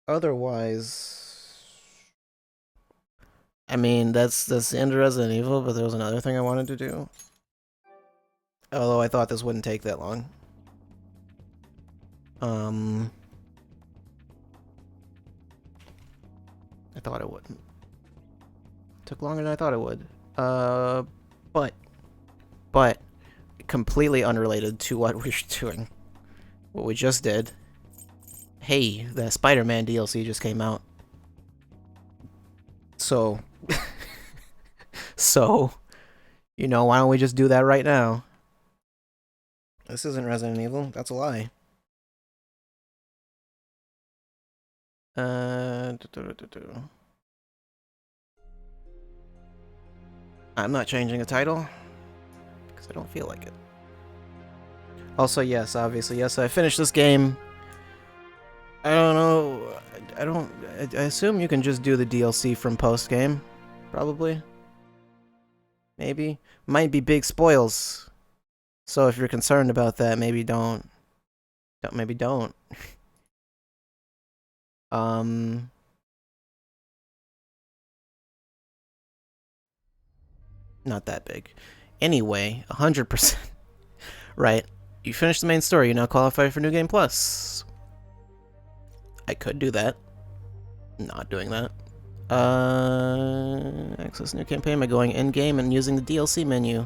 Otherwise, I mean, that's the end of Resident Evil, but there was another thing I wanted to do. Although I thought this wouldn't take that long. I thought it wouldn't. Took longer than I thought it would. But completely unrelated to what we're doing. What we just did. Hey, the Spider-Man DLC just came out. So, you know, why don't we just do that right now? This isn't Resident Evil. That's a lie. I'm not changing the title because I don't feel like it. Also, yes, obviously, yes, I finished this game. I don't know. I assume you can just do the DLC from post game, probably. Maybe. Might be big spoils. So if you're concerned about that, maybe don't. Maybe don't. Not that big. Anyway, 100%. Right. You finished the main story. You now qualify for New Game Plus. I could do that. Not doing that. Access new campaign by going in-game and using the DLC menu.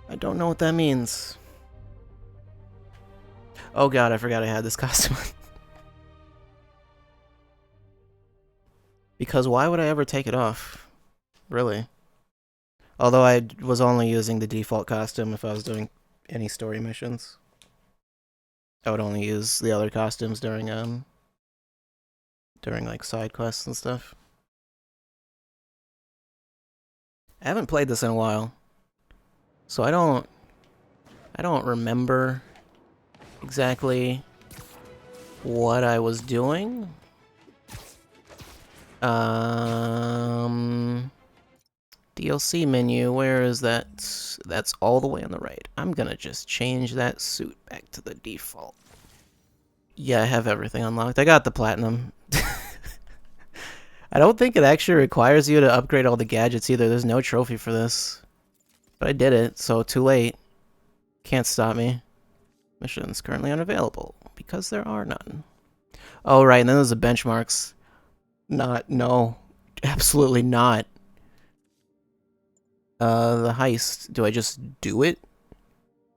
I don't know what that means. Oh god, I forgot I had this costume. Because why would I ever take it off? Really? Although I was only using the default costume if I was doing any story missions. I would only use the other costumes during like side quests and stuff. I haven't played this in a while. So I don't remember exactly what I was doing. DLC menu, where is that? That's all the way on the right. I'm gonna just change that suit back to the default. Yeah, I have everything unlocked. I got the platinum. I don't think it actually requires you to upgrade all the gadgets either. There's no trophy for this. But I did it, so too late. Can't stop me. Missions currently unavailable, because there are none. Oh, right, and then there's the benchmarks. No. Absolutely not. The heist. Do I just do it?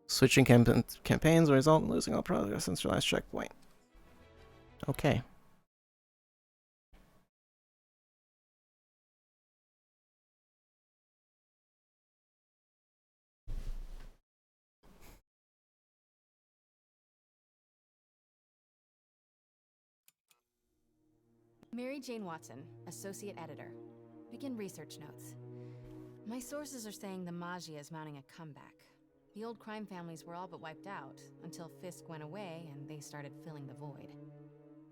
Switching campaigns will result in losing all progress since your last checkpoint. Okay. Mary Jane Watson, Associate Editor. Begin research notes. My sources are saying the Maggia is mounting a comeback. The old crime families were all but wiped out, until Fisk went away and they started filling the void.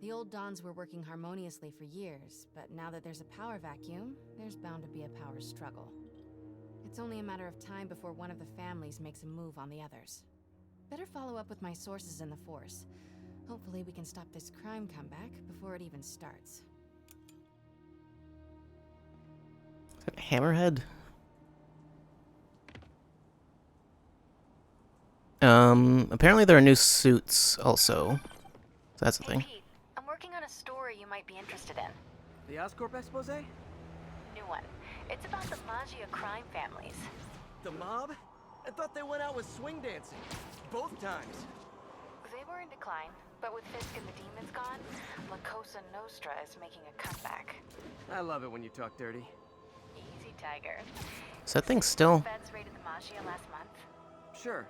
The old Dons were working harmoniously for years, but now that there's a power vacuum, there's bound to be a power struggle. It's only a matter of time before one of the families makes a move on the others. Better follow up with my sources in the Force. Hopefully we can stop this crime comeback before it even starts. Is that Hammerhead? Apparently there are new suits also. So that's the thing. Pete, I'm working on a story you might be interested in. The Oscorp expose? New one. It's about the Maggia crime families. The mob? I thought they went out with swing dancing. Both times. They were in decline, but with Fisk and the demons gone, La Cosa Nostra is making a comeback. I love it when you talk dirty. Easy, Tiger. Is that thing still? Feds raided the Maggia last month. Sure.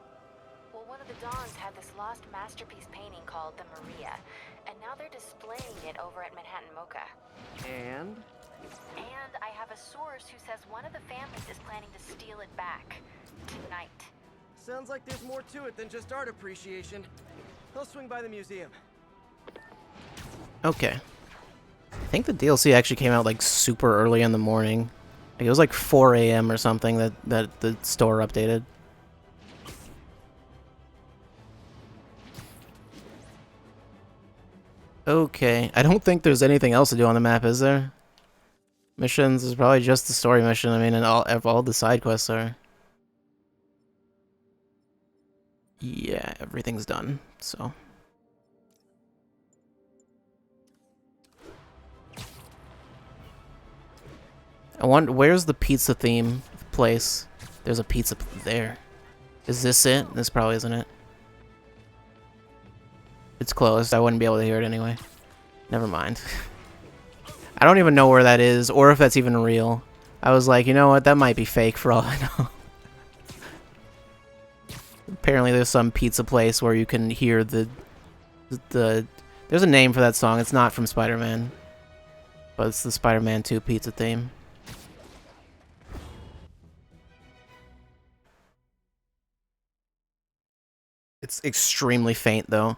Well, one of the Dons had this lost masterpiece painting called the Maria, and now they're displaying it over at Manhattan Mocha. And? And I have a source who says one of the families is planning to steal it back. Tonight. Sounds like there's more to it than just art appreciation. I'll swing by the museum. Okay. I think the DLC actually came out like super early in the morning. Like, it was like 4 a.m. or something that the store updated. Okay, I don't think there's anything else to do on the map, is there? Missions is probably just the story mission. I mean, and all the side quests are. Yeah, everything's done. So. I wonder where's the pizza theme place. There's a pizza there. Is this it? This probably isn't it. It's closed. I wouldn't be able to hear it anyway. Never mind. I don't even know where that is, or if that's even real. I was like, you know what? That might be fake for all I know. Apparently there's some pizza place where you can hear the... There's a name for that song. It's not from Spider-Man. But it's the Spider-Man 2 pizza theme. It's extremely faint, though.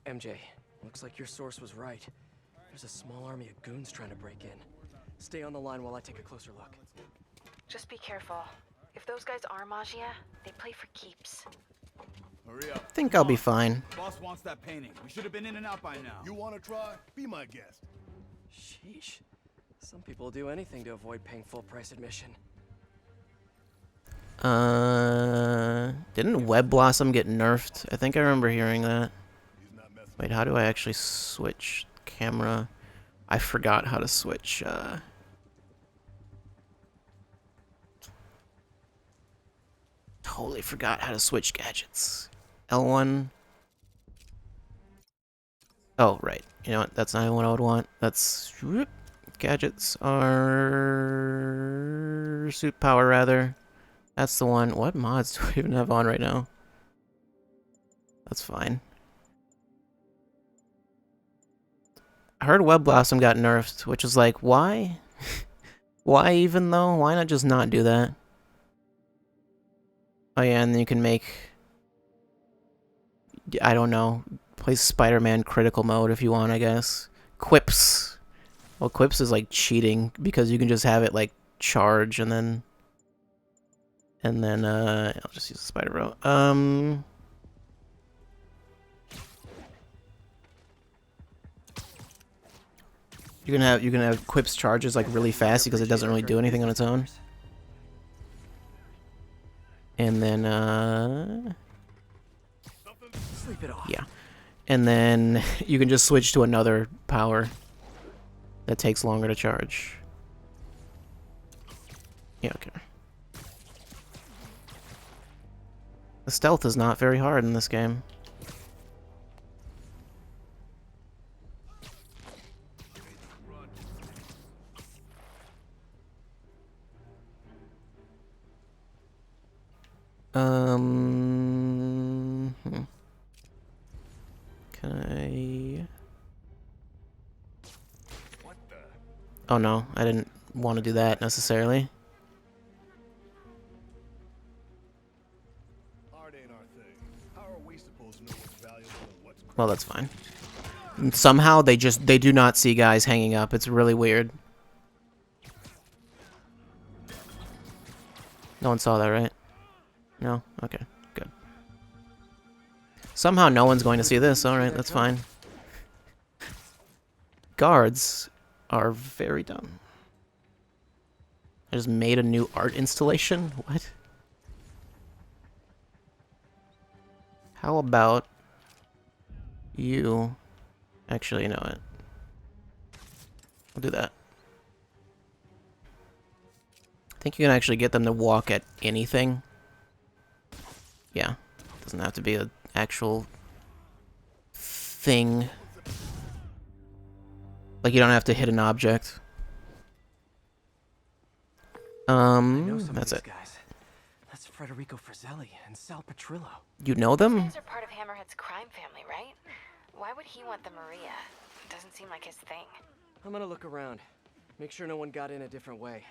MJ, looks like your source was right. There's a small army of goons trying to break in. Stay on the line while I take a closer look. Just be careful. If those guys are Magia, they play for keeps. Hurry up. I think I'll be fine. Boss wants that painting. We should have been in and out by now. You want to try? Be my guest. Sheesh. Some people do anything to avoid paying full price admission. Didn't Web Blossom get nerfed? I think I remember hearing that. Wait, how do I actually switch camera? I forgot how to switch, Totally forgot how to switch gadgets. L1. Oh, right. You know what? That's not what I would want. That's... Gadgets are... Suit power, rather. That's the one. What mods do I even have on right now? That's fine. I heard Web Blossom got nerfed, which is like, why? Why even, though? Why not just not do that? Oh yeah, and then you can make... I don't know. Play Spider-Man critical mode if you want, I guess. Quips. Well, Quips is like cheating, because you can just have it like charge and then... I'll just use the spider row. You can have Quips charges like really fast because it doesn't really do anything on its own. And then Sleep it off. yeah. And then you can just switch to another power that takes longer to charge. Yeah, okay. The stealth is not very hard in this game. Can I... What the? Oh no, I didn't want to do that necessarily. Art ain't our thing. How are we supposed to know what's valuable and what's Well, that's fine. And somehow they do not see guys hanging up. It's really weird. No one saw that, right? No? Okay, good. Somehow no one's going to see this. Alright, that's fine. Guards are very dumb. I just made a new art installation? What? How about you... Actually, you know what? I'll do that. I think you can actually get them to walk at anything. Yeah. Doesn't have to be an actual thing. Like, you don't have to hit an object. That's it. Guys. That's Federico Frizzelli and Sal Petrillo. You know them? Guys are part of Hammerhead's crime family, right? Why would he want the Maria? Doesn't seem like his thing. I'm gonna look around. Make sure no one got in a different way.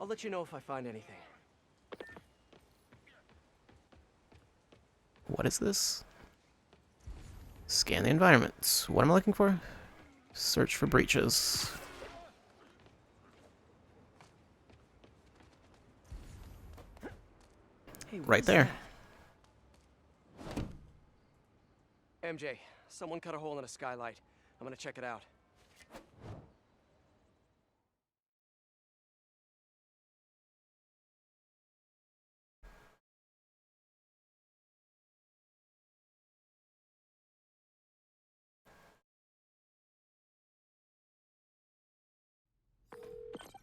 I'll let you know if I find anything. What is this? Scan the environment. What am I looking for? Search for breaches. Hey, right there. MJ, someone cut a hole in a skylight. I'm gonna check it out.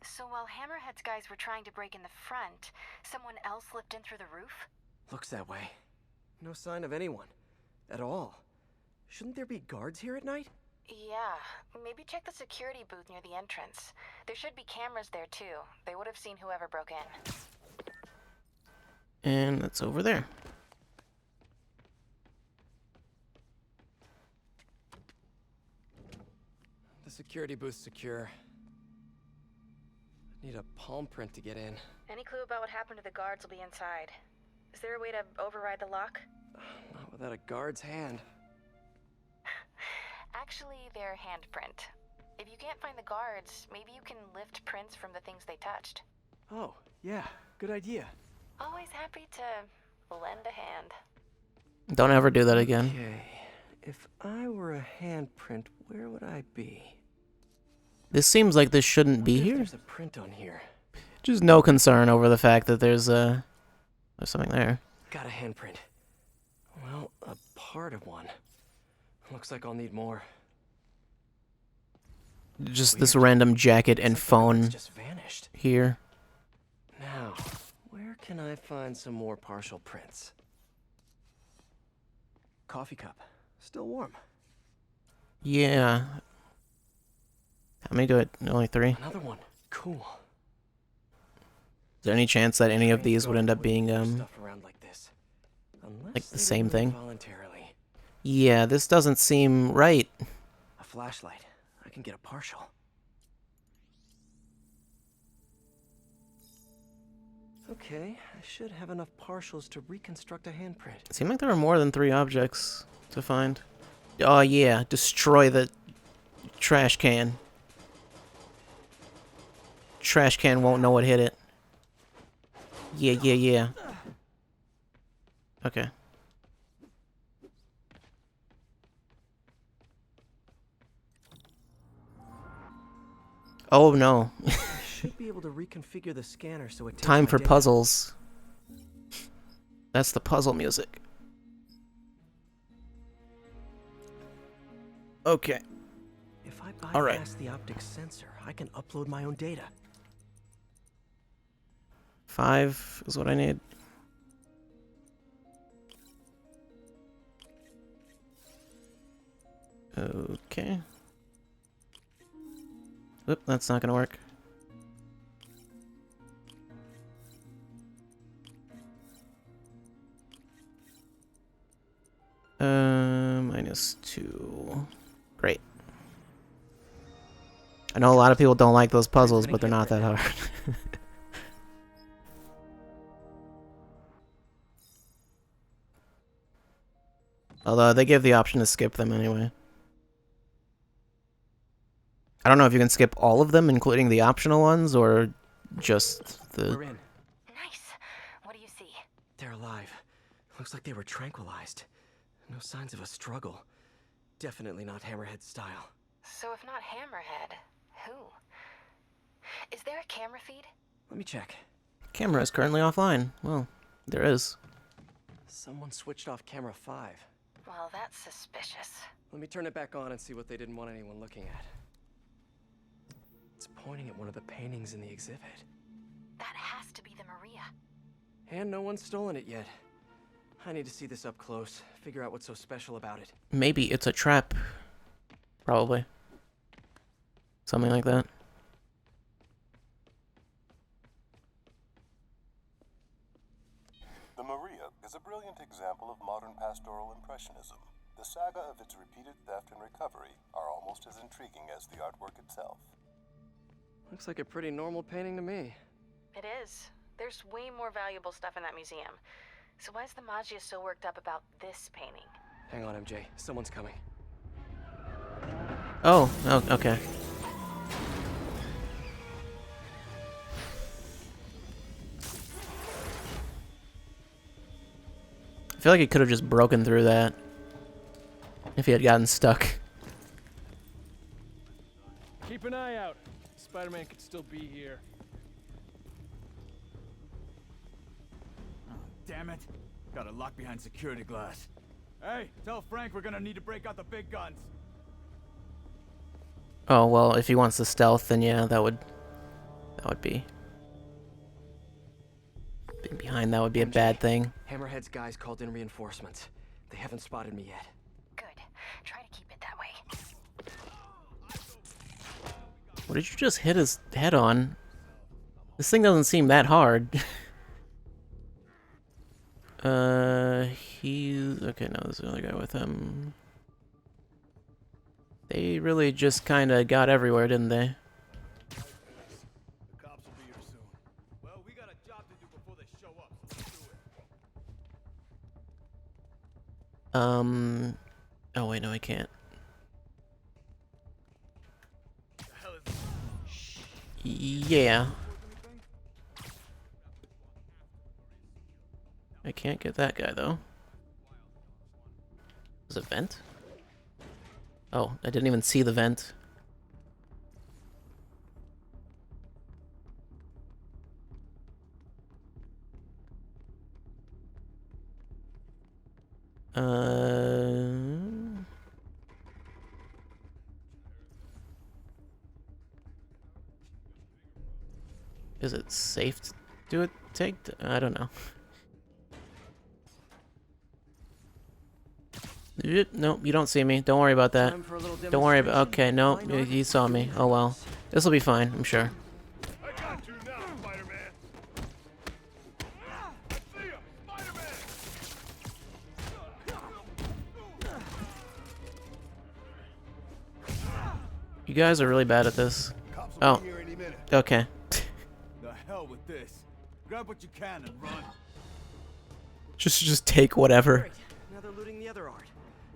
So while Hammerhead's guys were trying to break in the front, someone else slipped in through the roof? Looks that way. No sign of anyone. At all. Shouldn't there be guards here at night? Yeah, maybe check the security booth near the entrance. There should be cameras there too. They would have seen whoever broke in. And that's over there. The security booth's secure. Need a palm print to get in. Any clue about what happened to the guards will be inside. Is there a way to override the lock? Not without a guard's hand. Actually, their handprint. If you can't find the guards, maybe you can lift prints from the things they touched. Oh, yeah, good idea. Always happy to lend a hand. Don't ever do that again. Okay, if I were a handprint, where would I be? This seems like this shouldn't be here. There's a print on here. Just no concern over the fact that there's something there. Got a handprint. Well, a part of one. Looks like I'll need more. Just this random jacket and phone Just vanished. here. Now, where can I find some more partial prints? Coffee cup. Still warm. Yeah. How many do it? Only 3? Another one. Cool. Is there any chance that any of these would end up being, stuff around like this. like the same thing? Voluntarily. Yeah, this doesn't seem right. A flashlight. I can get a partial. Okay, I should have enough partials to reconstruct a handprint. It seemed like there were more than 3 objects to find. Oh yeah, destroy the trash can. Trash can won't know what hit it. Yeah. Okay. Oh no. I should be able to reconfigure the scanner so it takes Time my for data. puzzles. That's the puzzle music. Okay. If I All right. bypass the optic sensor, I can upload my own data. 5 is what I need. Okay. Oop, that's not gonna work. -2. Great. I know a lot of people don't like those puzzles, but they're not that hard. Although they give the option to skip them anyway. I don't know if you can skip all of them, including the optional ones, or just We're the... in. Nice. What do you see? They're alive. Looks like they were tranquilized. No signs of a struggle. Definitely not Hammerhead style. So if not Hammerhead, who? Is there a camera feed? Let me check. Camera is currently offline. Well, there is. Someone switched off camera 5. Well, that's suspicious. Let me turn it back on and see what they didn't want anyone looking at. It's pointing at one of the paintings in the exhibit. That has to be the Maria. And no one's stolen it yet. I need to see this up close, figure out what's so special about it. Maybe it's a trap. Probably. Something like that. The Maria is a brilliant example of modern pastoral impressionism. The saga of its repeated theft and recovery are almost as intriguing as the artwork itself. Looks like a pretty normal painting to me. It is. There's way more valuable stuff in that museum. So why is the Maggia so worked up about this painting? Hang on, MJ. Someone's coming. Oh, okay. I feel like he could have just broken through that if he had gotten stuck. Keep an eye out. Spider-Man could still be here. Oh, damn it. Got a lock behind security glass. Hey, tell Frank we're gonna need to break out the big guns. Oh, well, if he wants the stealth, then yeah, that would be... Being behind that would be a bad thing. Hammerhead's guys called in reinforcements. They haven't spotted me yet. Good. Try to keep it that way. What did you just hit his head on? This thing doesn't seem that hard. He's... Okay, no, there's another guy with him. They really just kind of got everywhere, didn't they? The cops will be here soon. Well, we got a job to do before they show up, so let's do it. Oh wait, no, I can't. The hell is this? Yeah. I can't get that guy, though. Is it vent? Oh, I didn't even see the vent. Is it safe to do it? I don't know. Nope, you don't see me. Don't worry about that. Don't worry about... Okay, no, he saw me. Oh well. This will be fine, I'm sure. I got you now, Spider-Man. I see him, Spider-Man. You guys are really bad at this. Cops will Oh, be here any minute. okay. The hell with this. Grab what you can and run. Just take whatever. Great. Now they're looting the other art.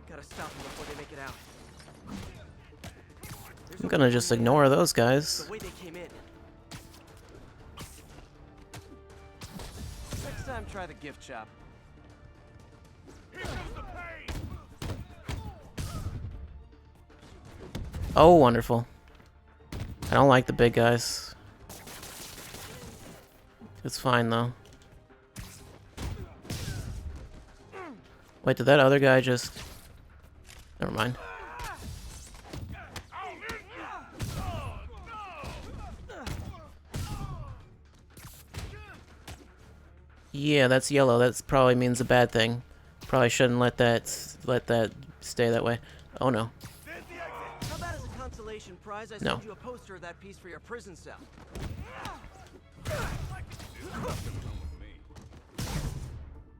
Gotta stop them before they make it out. I'm gonna just ignore those guys. The way they came in. Next time, try the gift shop. Here comes the pain. Oh, wonderful. I don't like the big guys. It's fine, though. Wait, did that other guy just... Never mind. Yeah, that's yellow. That probably means a bad thing. Probably shouldn't let that stay that way. Oh no. How about as a consolation prize, I No. send you a poster of that piece for your prison cell.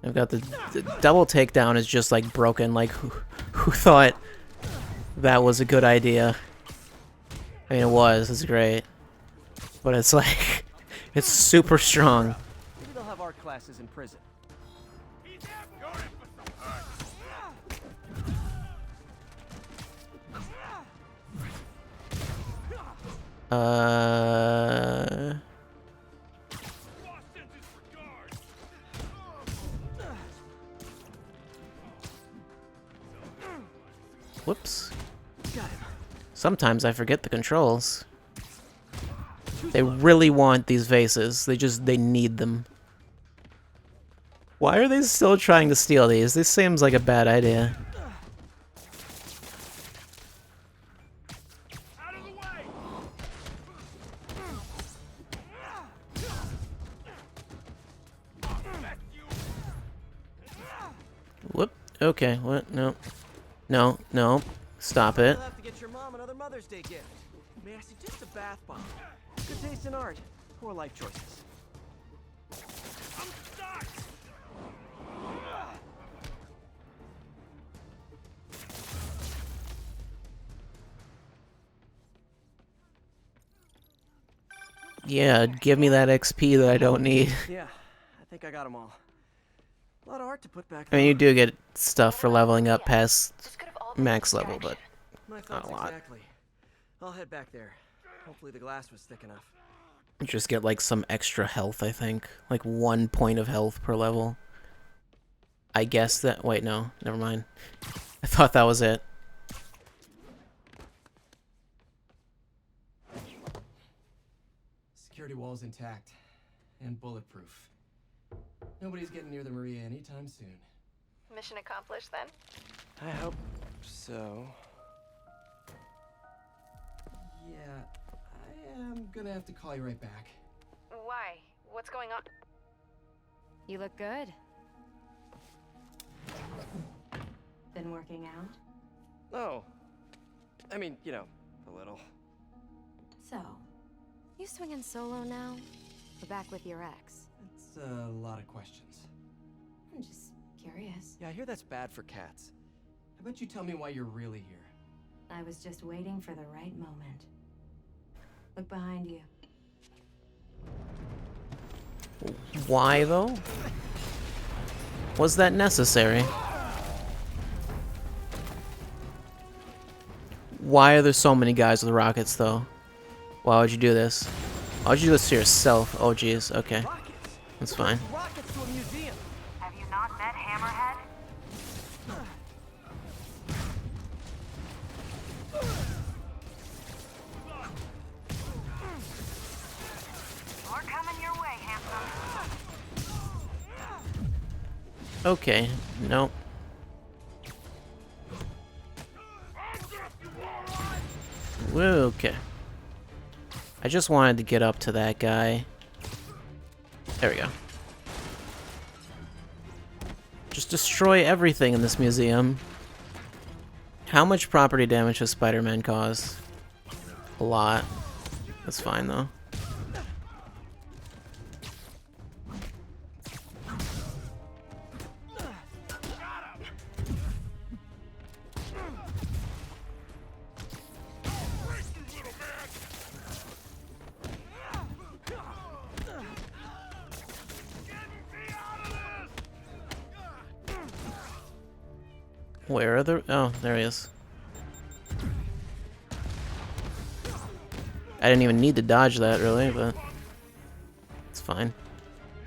I've got the double takedown is just like broken. Like who thought that was a good idea? I mean, it was. It's great, but it's like it's super strong. Maybe they'll have art classes in prison. Whoops. Got him. Sometimes I forget the controls. They really want these vases. They need them. Why are they still trying to steal these? This seems like a bad idea. Out of the way. Whoop. Okay. What? No. No. No. Stop it. You'll have to get your mom another Mother's Day gift. May I suggest a bath bomb? Good taste in art. Poor life choices. I'm stuck. Yeah, give me that XP that I don't need. Yeah, I think I got them all. A lot of art to put back. I mean, you do get stuff for leveling up past This could have all been max a level, but My not thoughts a lot. exactly. I'll head back there. Hopefully the glass was thick enough. you just get like some extra health, I think. Like 1 point of health per level. I guess that... Wait, no. Never mind. I thought that was it. Security wall's intact and bulletproof. Nobody's getting near the Maria anytime soon. Mission accomplished then? I hope so. Yeah, I am gonna have to call you right back. Why? What's going on? You look good. Been working out? Oh. I mean, you know, a little. So, you swinging solo now? Or back with your ex? It's a lot of questions. I'm just curious. Yeah, I hear that's bad for cats. How about you tell me why you're really here? I was just waiting for the right moment. Look behind you. Why, though? Was that necessary? Why are there so many guys with rockets, though? Why would you do this? Why would you do this to yourself? Oh, jeez. Okay. Rockets! That's fine. Rockets to a museum! Have you not met Hammerhead? More coming your way, handsome. Okay. Nope. Okay. I just wanted to get up to that guy. There we go. Just destroy everything in this museum. How much property damage does Spider-Man cause? A lot. That's fine, though. Where are the... Oh, there he is. I didn't even need to dodge that, really, but... It's fine.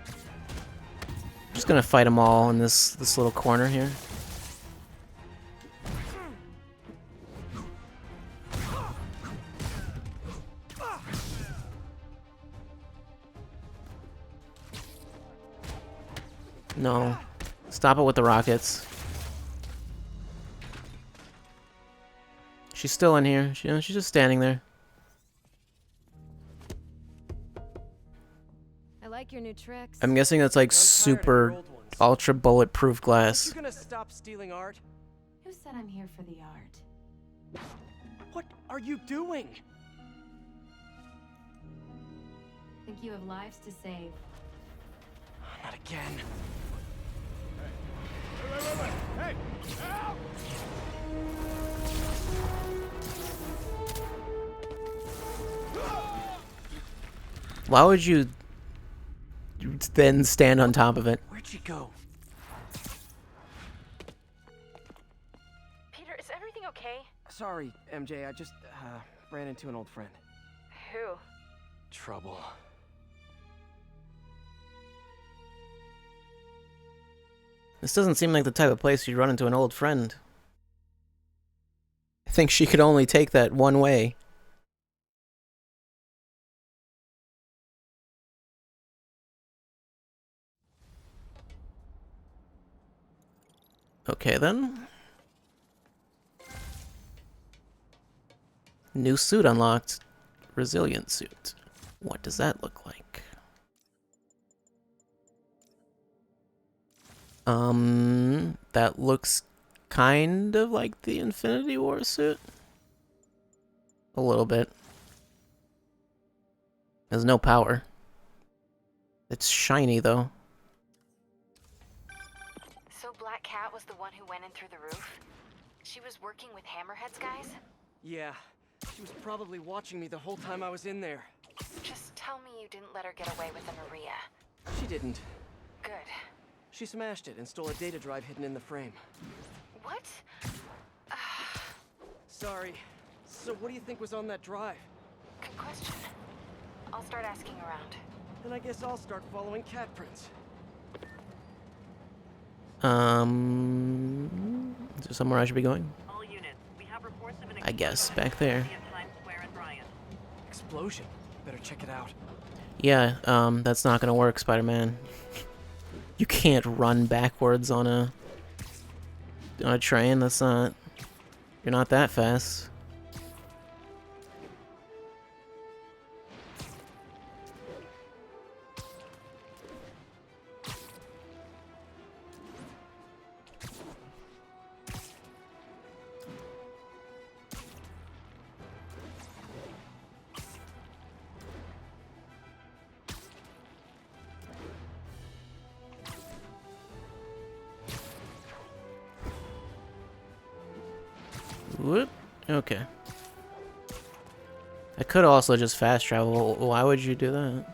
I'm just gonna fight them all in this little corner here. No. Stop it with the rockets. She's still in here. She's just standing there. I like your new tricks. I'm guessing that's like I'm tired of your super old ones. ultra bulletproof You glass. gonna stop stealing art? Who said I'm here for the art? What are you doing? Think you have lives to save. Not again. Hey! Help! Why would you then stand on top of it? Where'd she go? Peter, is everything okay? Sorry, MJ. I just ran into an old friend. Who? Trouble. This doesn't seem like the type of place you'd run into an old friend. I think she could only take that one way. Okay, then. New suit unlocked. Resilient suit. What does that look like? That looks kind of like the Infinity War suit. A little bit. There's no power. It's shiny, though. So Black Cat was the one who went in through the roof? She was working with Hammerhead's guys? Yeah, she was probably watching me the whole time I was in there. Just tell me you didn't let her get away with the Maria. She didn't. Good. She smashed it and stole a data drive hidden in the frame. What? Sorry. So what do you think was on that drive? Good question. I'll start asking around. Then I guess I'll start following cat prints. Is there somewhere I should be going? All units, we have reports of an I guess explosion back there. in Times Square and Bryant. Explosion. Better check it out. Yeah, that's not gonna work, Spider-Man. You can't run backwards on a train. That's not. You're not that fast. Whoop. Okay. I could also just fast travel. Why would you do that?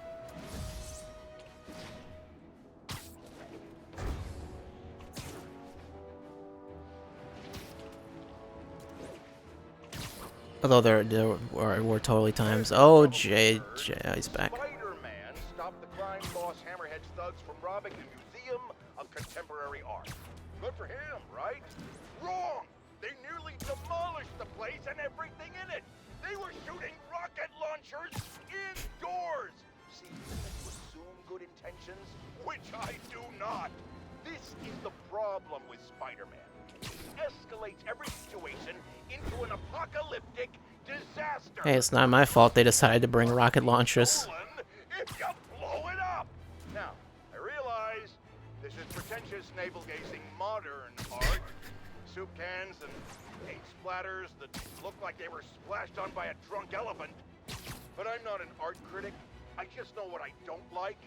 Although there were totally times. Oh, Jay, he's back. Spider-Man stopped the crime boss Hammerhead's thugs from robbing the Museum of Contemporary Art. Good for him, right? Wrong! They nearly demolished the place and everything in it! They were shooting rocket launchers indoors! See, you assume good intentions, which I do not. This is the problem with Spider-Man. He escalates every situation into an apocalyptic disaster. Hey, it's not my fault they decided to bring rocket launchers. If you blow it up! Now, I realize this is pretentious navel-gazing modern art. Soup cans and paint splatters that look like they were splashed on by a drunk elephant. But I'm not an art critic. I just know what I don't like.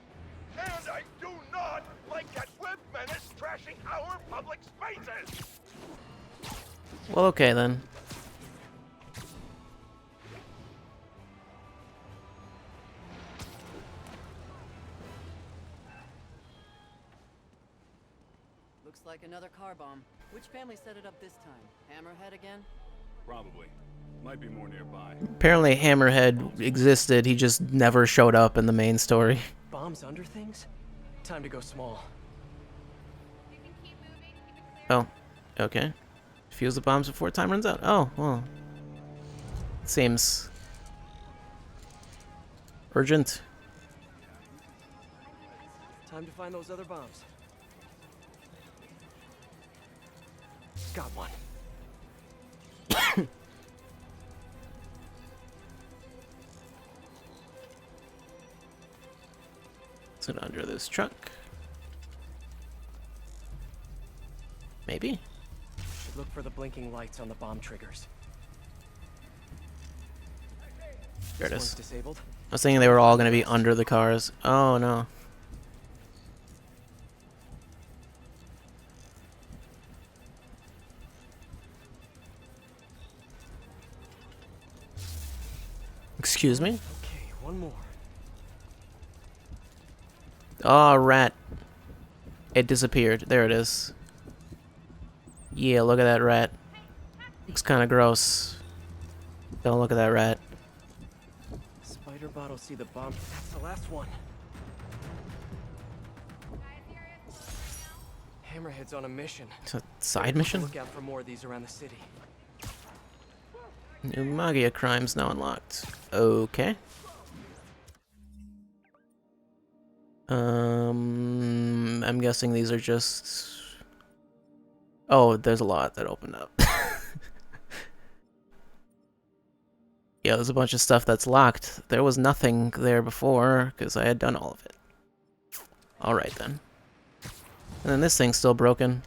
And I do not like that web menace trashing our public spaces! Well, okay then. Looks like another car bomb. Which family set it up this time? Hammerhead again? Probably. Might be more nearby. Apparently Hammerhead existed, he just never showed up in the main story. Bombs under things? Time to go small. Oh, okay. Fuse the bombs before time runs out. Oh, well. Seems urgent. Time to find those other bombs. Got one. Sit under this truck. Maybe? Should look for the blinking lights on the bomb triggers. There it This one's is. disabled. I was thinking they were all going to be under the cars. Oh, no. Excuse me? Okay, one more. Oh, rat. It disappeared. There it is. Yeah, look at that rat. Looks kind of gross. Don't look at that rat. Spider bot'll see the bomb. That's the last one. Hammerhead's on a mission. It's a side mission? Look out for more of these around the city. New Magia crimes now unlocked. Okay. I'm guessing these are just... Oh, there's a lot that opened up. Yeah, there's a bunch of stuff that's locked. There was nothing there before, because I had done all of it. Alright then. And then this thing's still broken.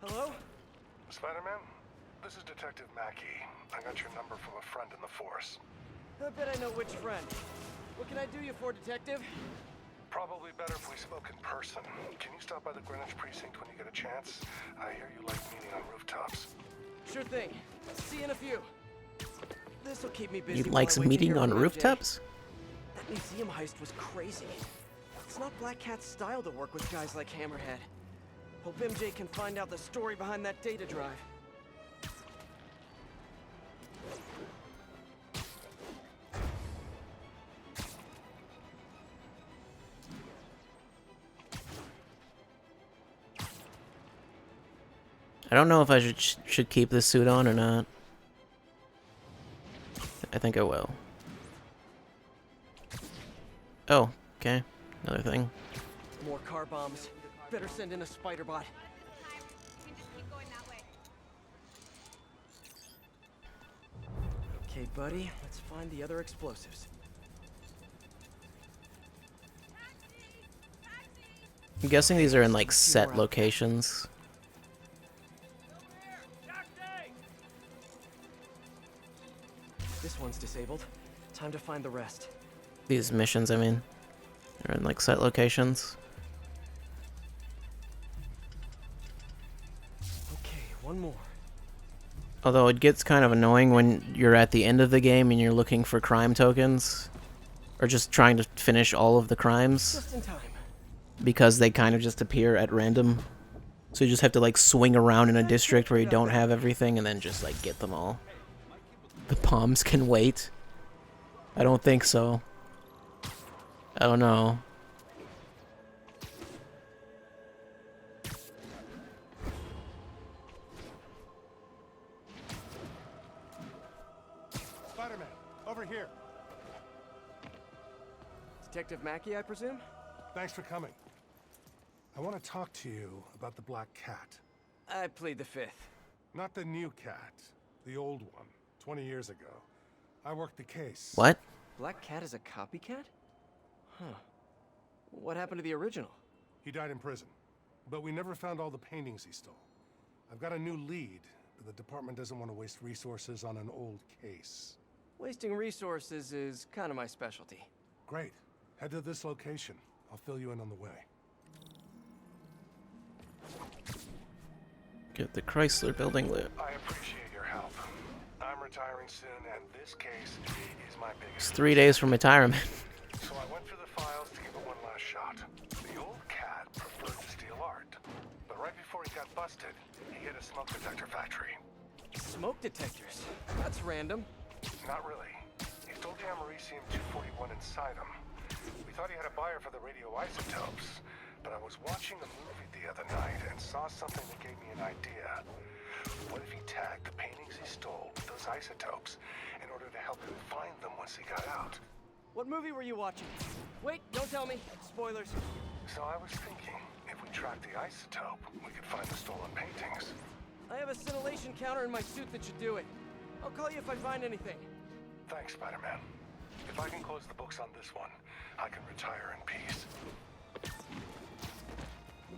Hello? Spider-Man, this is Detective Mackey. I got your number from a friend in the force. I bet I know which friend. What can I do you for, Detective? Probably better if we spoke in person. Can you stop by the Greenwich precinct when you get a chance? I hear you like meeting on rooftops. Sure thing. See you in a few. This'll keep me busy. He while likes I wait to meeting hear on from MJ. rooftops? That museum heist was crazy. It's not Black Cat's style to work with guys like Hammerhead. Hope MJ can find out the story behind that data drive. I don't know if I should keep this suit on or not. I think I will. Oh, okay. Another thing. More car bombs. Better send in a spider bot. Okay, buddy, let's find the other explosives. I'm guessing these are in like set locations. This one's disabled. Time to find the rest. These missions, I mean, are in like set locations. Okay, one more. Although it gets kind of annoying when you're at the end of the game and you're looking for crime tokens, or just trying to finish all of the crimes, Just in time. because they kind of just appear at random. So you just have to like swing around in a district where you don't have everything and then just like get them all. The bombs can wait? I don't think so. I don't know. Spider-Man, over here. Detective Mackey, I presume? Thanks for coming. I want to talk to you about the Black Cat. I plead the fifth. Not the new cat, the old one, 20 years ago. I worked the case. What? Black Cat is a copycat? Huh. What happened to the original? He died in prison, but we never found all the paintings he stole. I've got a new lead, but the department doesn't want to waste resources on an old case. Wasting resources is kind of my specialty. Great. Head to this location. I'll fill you in on the way. Get the Chrysler building lit. I appreciate your help. I'm retiring soon, and this case is my It's biggest. 3 days from retirement. So I went through the files to give it one last shot. The old cat preferred to steal art, but right before he got busted, he hit a smoke detector factory. Smoke detectors? That's random. Not really. He stole the americium-241 inside him. We thought he had a buyer for the radioisotopes, but I was watching a movie the other night and saw something that gave me an idea. What if he tagged the paintings he stole with those isotopes in order to help him find them once he got out? What movie were you watching? Wait, don't tell me. Spoilers. So I was thinking, if we tracked the isotope, we could find the stolen paintings. I have a scintillation counter in my suit that should do it. I'll call you if I find anything. Thanks, Spider-Man. If I can close the books on this one, I can retire in peace.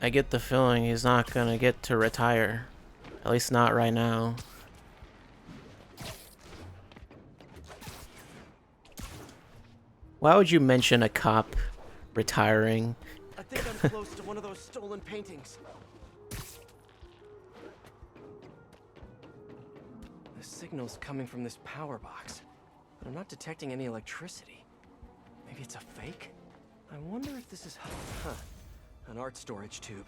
I get the feeling he's not gonna get to retire. At least not right now. Why would you mention a cop retiring? I think I'm close to one of those stolen paintings. The signal's coming from this power box, but I'm not detecting any electricity. Maybe it's a fake? I wonder if this is... Huh. An art storage tube.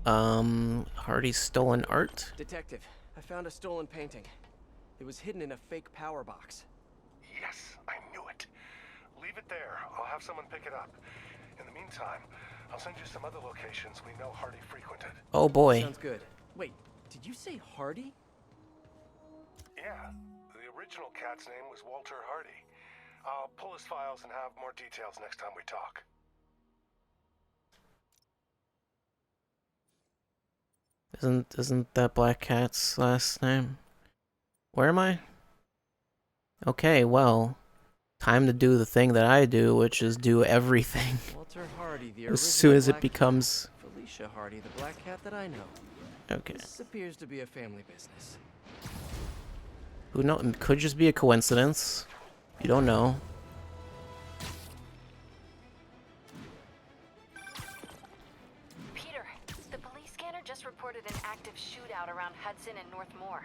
Hardy's stolen art? Detective, I found a stolen painting. It was hidden in a fake power box. Yes, I knew it. Leave it there. I'll have someone pick it up. In the meantime, I'll send you some other locations we know Hardy frequented. Oh boy. Sounds good. Wait, did you say Hardy? Yeah, the original cat's name was Walter Hardy. I'll pull his files and have more details next time we talk. Isn't that Black Cat's last name? Where am I? Okay, well, time to do the thing that I do, which is do everything. Walter Hardy, the As soon as it Black becomes... Cat. Felicia Hardy, the black cat that I know. Okay. This appears to be a family business. Who knows? It could just be a coincidence. You don't know. Peter, the police scanner just reported an active shootout around Hudson and North Moore.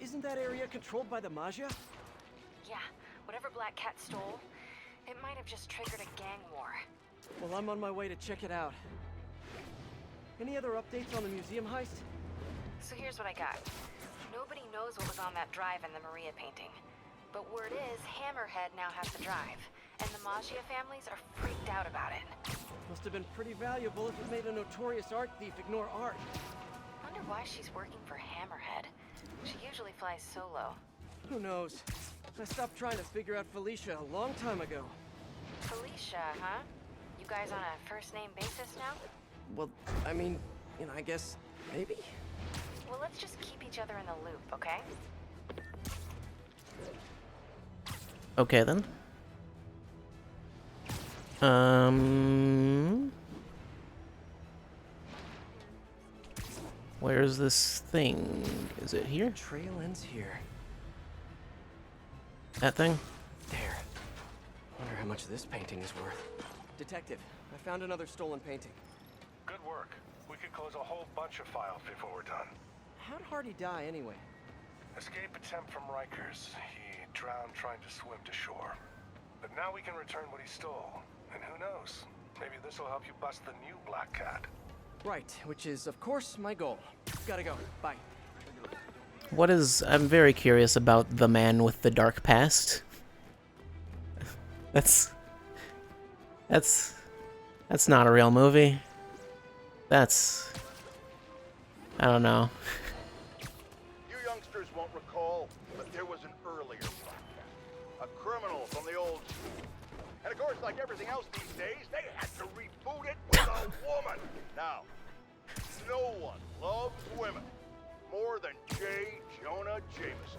Isn't that area controlled by the Magia? Yeah, whatever Black Cat stole, it might have just triggered a gang war. Well, I'm on my way to check it out. Any other updates on the museum heist? So here's what I got. Nobody knows what was on that drive in the Maria painting. But word is, Hammerhead now has the drive, and the Magia families are freaked out about it. Must have been pretty valuable if it made a notorious art thief ignore art. why she's working for Hammerhead. She usually flies solo. Who knows? I stopped trying to figure out Felicia a long time ago. Felicia, huh? You guys on a first-name basis now? Well, I mean, I guess maybe? Well, let's just keep each other in the loop, okay? Okay then. Where's this thing? Is it here? Trail ends here. That thing? There. Wonder how much this painting is worth. Detective, I found another stolen painting. Good work. We could close a whole bunch of files before we're done. How'd Hardy die anyway? Escape attempt from Rikers. He drowned trying to swim to shore. But now we can return what he stole. And who knows? Maybe this will help you bust the new Black Cat. Right, which is, of course, my goal. Gotta go. Bye. What is... I'm very curious about the man with the dark past. That's not a real movie. That's... I don't know. You youngsters won't recall, but there was an earlier Black Cat. A criminal from the old school. And of course, like everything else these days, they had to reboot it with a woman. Now, no one loves women more than J. Jonah Jameson.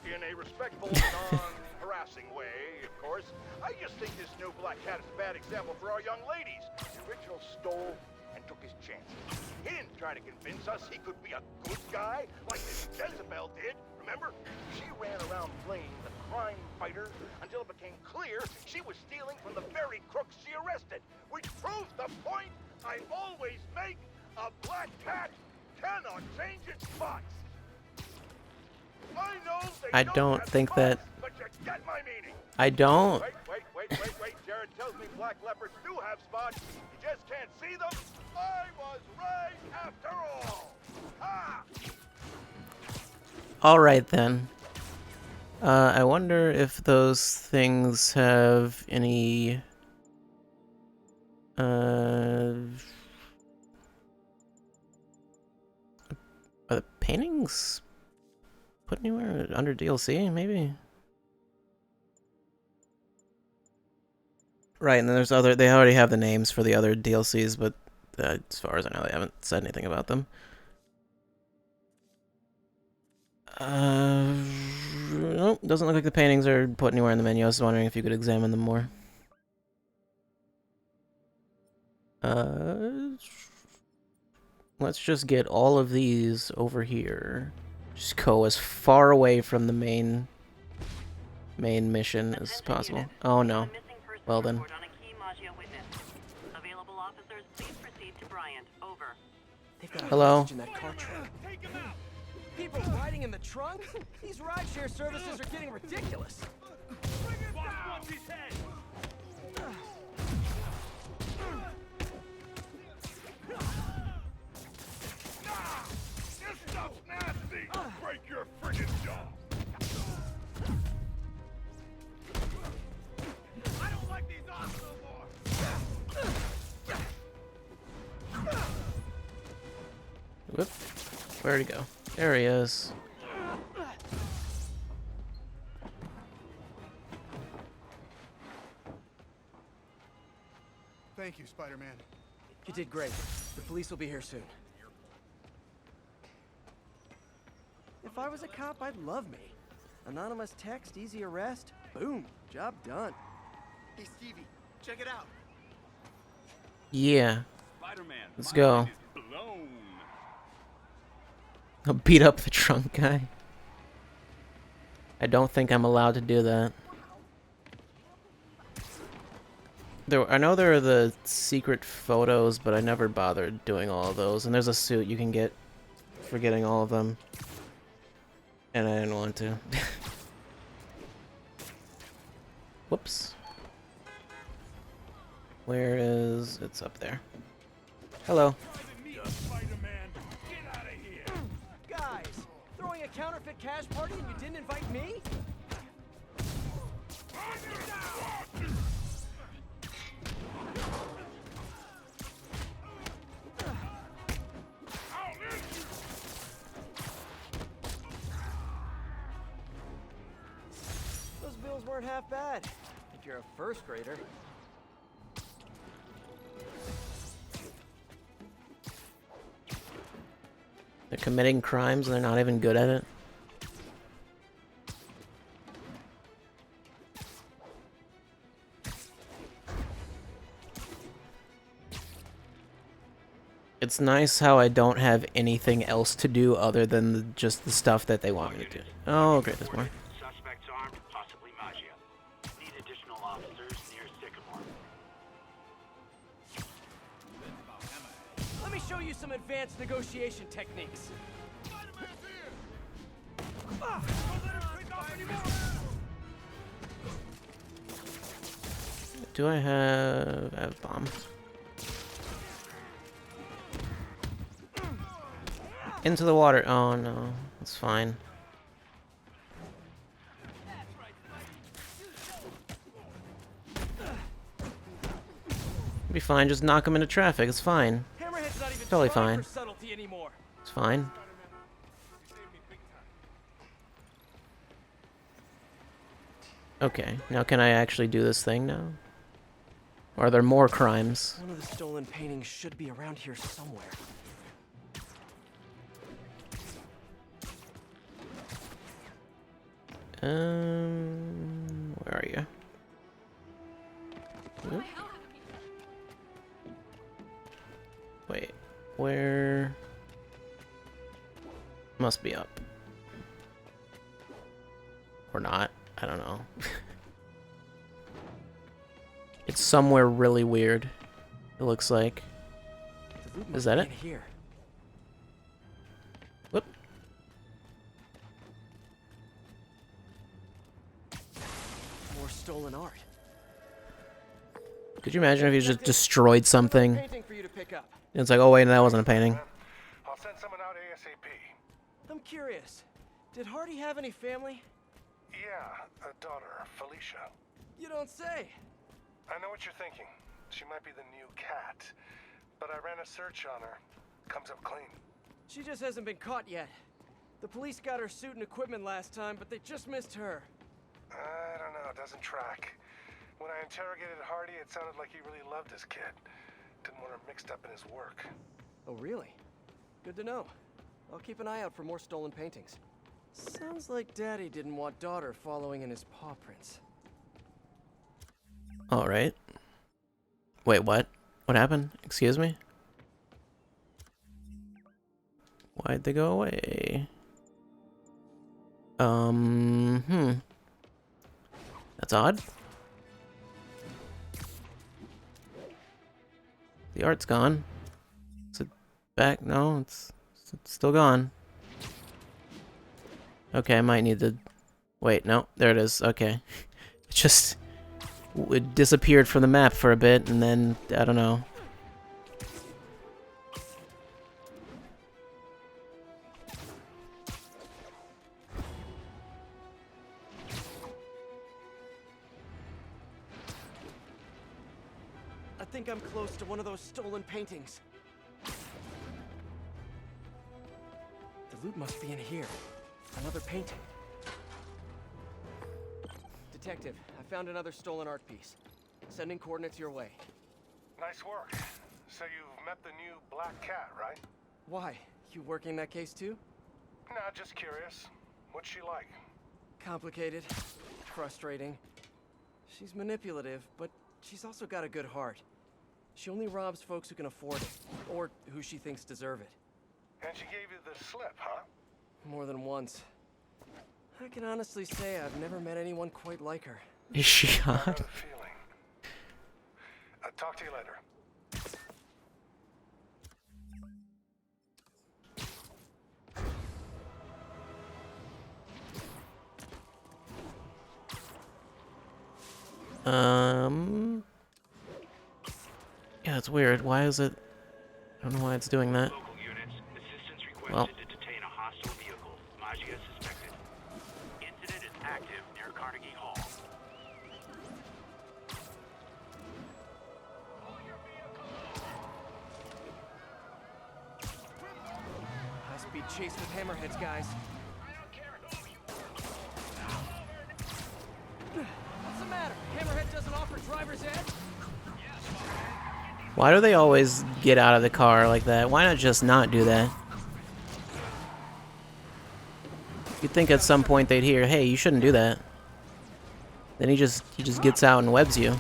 In a respectful, non-harassing way, of course. I just think this new Black Cat is a bad example for our young ladies. The original stole and took his chances. He didn't try to convince us he could be a good guy like this Jezebel did. Remember? She ran around playing the crime fighter until it became clear she was stealing from the very crooks she arrested, which proves the point I always make: a Black Cat cannot change its spots. I don't think that... But you get my meaning. I don't... Wait. Jared tells me black leopards do have spots. You just can't see them. I was right after all. Ha! Alright then. I wonder if those things have any... Are the paintings put anywhere under DLC, maybe? Right, and then there's other... They already have the names for the other DLCs, but as far as I know, they haven't said anything about them. Nope, doesn't look like the paintings are put anywhere in the menu. I was wondering if you could examine them more. Let's just get all of these over here. Just go as far away from the main mission as possible. Oh no. Well then. Hello. In that car trunk. People riding in the trunk? These rideshare services are getting ridiculous. This stuff's nasty. Break your friggin' jaw. I don't like these odds no more. Whoop. Where'd he go? There he is. Thank you, Spider-Man. You did great. The police will be here soon. If I was a cop, I'd love me. Anonymous text, easy arrest. Boom. Job done. Hey, Stevie, check it out. Yeah. Spider-Man. Let's go. Blown. I'll beat up the trunk guy. I don't think I'm allowed to do that. I know there are the secret photos, but I never bothered doing all of those. And there's a suit you can get for getting all of them. And I didn't want to. Whoops. Where is... It's up there. Hello. Guys, throwing a counterfeit cash party and you didn't invite me? those weren't half bad, if you're a first grader. They're committing crimes and they're not even good at it. It's nice how I don't have anything else to do other than just the stuff that they want me to do. Oh, okay, there's more. Suspects armed, possibly Magia. Need additional officers near Sycamore. Let me show you some advanced negotiation techniques. Do I have a bomb? Into the water. Oh no, it's fine. Be fine. Just knock him into traffic. It's fine. Totally fine. It's fine. Okay, now can I actually do this thing now? Or are there more crimes? One of the stolen paintings should be around here somewhere. Where are you? Oop. Wait, where? Must be up. Or not. I don't know. It's somewhere really weird. It looks like. Is that it? Here. Whoop. More stolen art. Could you imagine if you just destroyed something? Painting for you to pick up. It's like, oh wait, that wasn't a painting. I'll send someone out ASAP. I'm curious. Did Hardy have any family? Yeah, a daughter, Felicia. You don't say. I know what you're thinking. She might be the new cat. But I ran a search on her. Comes up clean. She just hasn't been caught yet. The police got her suit and equipment last time, but they just missed her. I don't know, it doesn't track. When I interrogated Hardy, it sounded like he really loved his kid. Didn't want her mixed up in his work. Oh, really? Good to know. I'll keep an eye out for more stolen paintings. Sounds like Daddy didn't want daughter following in his paw prints. Alright. Wait, what? What happened? Excuse me? Why'd they go away? That's odd. The art's gone. Is it back? No, it's still gone. Okay, I might need to... Wait, no, there it is. Okay. It disappeared from the map for a bit, and then, I don't know. I think I'm close to one of those stolen paintings. The loot must be in here. Another painting. Detective, I found another stolen art piece. Sending coordinates your way. Nice work. So you've met the new black cat, right? Why? You working that case too? Nah, just curious. What's she like? Complicated. Frustrating. She's manipulative, but she's also got a good heart. She only robs folks who can afford it, or who she thinks deserve it. And she gave you the slip, huh? More than once. I can honestly say I've never met anyone quite like her. Is she I hot? got a feeling. Talk to you later. Yeah, it's weird. Why is it... I don't know why it's doing that. Local units, assistance requested Well. to detain a hostile vehicle. Magia suspected. Incident is active near Carnegie Hall. High-speed chase with hammerheads, guys. driver's ed? Why do they always get out of the car like that? Why not just not do that? You'd think at some point they'd hear, hey, you shouldn't do that. Then he just gets out and webs you.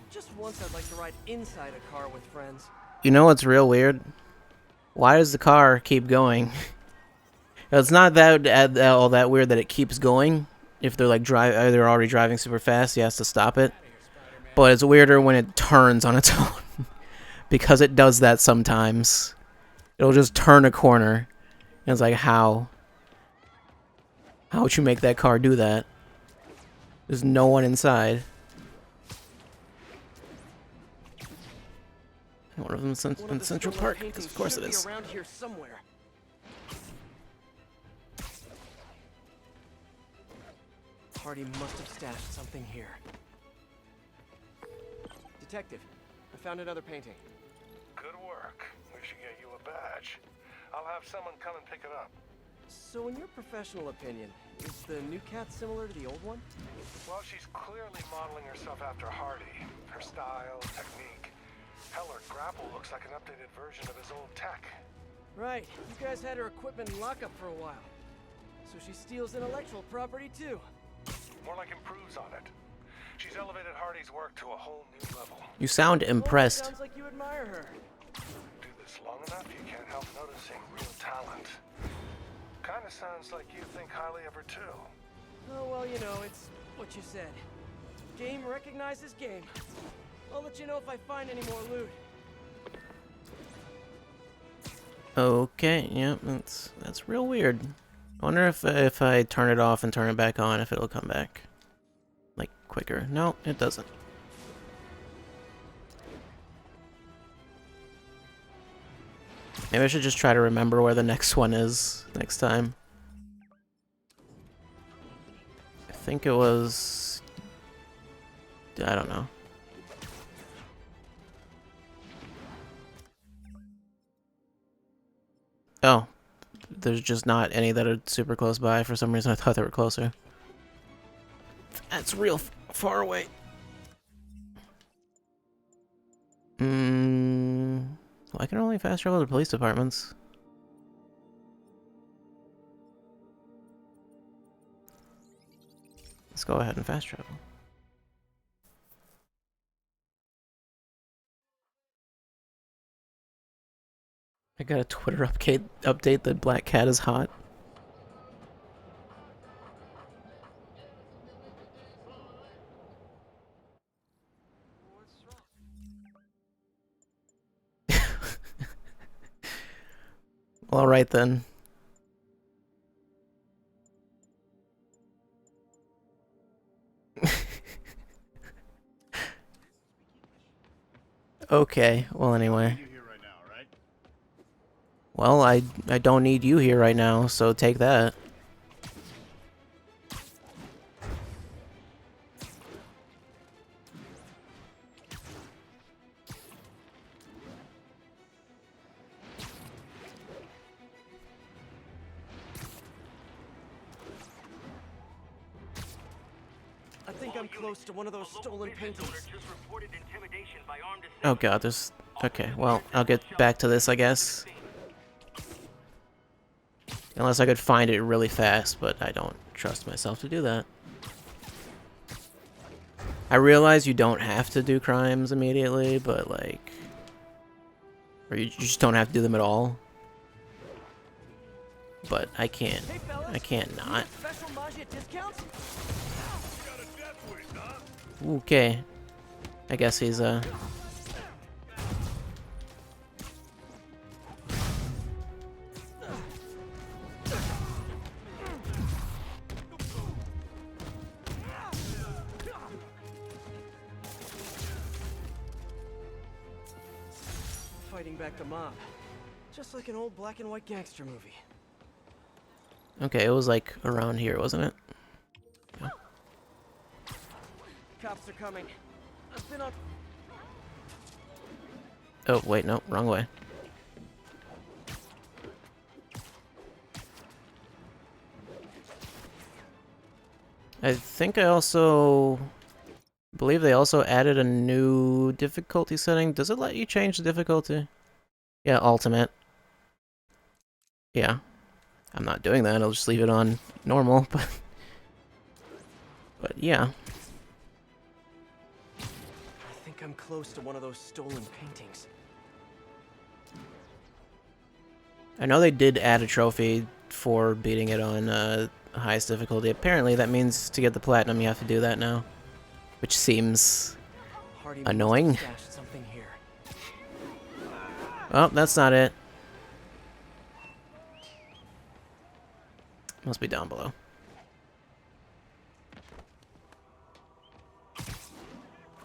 Just once I'd like to ride inside a car with friends. You know what's real weird? Why does the car keep going? It's not that all that weird that it keeps going. If they're like they're already driving super fast, he has to stop it. But it's weirder when it turns on its own. Because it does that sometimes. It'll just turn a corner. And it's like, how? How would you make that car do that? There's no one inside. One of them's in Central Park, because of course it is. Around here somewhere. Hardy must have stashed something here. Detective, I found another painting. Good work. We should get you a badge. I'll have someone come and pick it up. So in your professional opinion, is the new cat similar to the old one? Well, she's clearly modeling herself after Hardy. Her style, technique. Hell, her grapple looks like an updated version of his old tech. Right. You guys had her equipment in lockup for a while. So she steals intellectual property too. More like improves on it. She's elevated Hardy's work to a whole new level. You sound impressed. Sounds like you admire her. Do this long enough, you can't help noticing real talent. Kinda sounds like you think highly of her too. Oh, well, you know, it's what you said. Game recognizes game. I'll let you know if I find any more loot. Okay, yeah, that's real weird. I wonder if I turn it off and turn it back on, if it'll come back. Like, quicker. No, it doesn't. Maybe I should just try to remember where the next one is next time. I think it was... I don't know. Oh. There's just not any that are super close by. For some reason I thought they were closer. That's real far away. Well, I can only fast travel to police departments. Let's go ahead and fast travel. I got a Twitter update that Black Cat is hot. Well, alright then. Okay, well anyway. Well, I don't need you here right now, so take that. I think I'm close to one of those stolen paintings. Oh god, there's... Okay, well, I'll get back to this, I guess. Unless I could find it really fast, but I don't trust myself to do that. I realize you don't have to do crimes immediately, but like... Or you just don't have to do them at all. But I can't. I can't not. Okay. I guess he's, Fighting back the mob. Just like an old black and white gangster movie. okay, it was like around here, wasn't it? Yeah. Cops are coming. I've been on... Oh, wait, no, wrong way. I think I also believe they also added a new difficulty setting. Does it let you change the difficulty? Yeah, ultimate. Yeah. I'm not doing that. I'll just leave it on normal, but yeah. I think I'm close to one of those stolen paintings. I know they did add a trophy for beating it on highest difficulty. Apparently that means to get the platinum you have to do that now, which seems annoying. Something here. Oh, that's not it. Must be down below.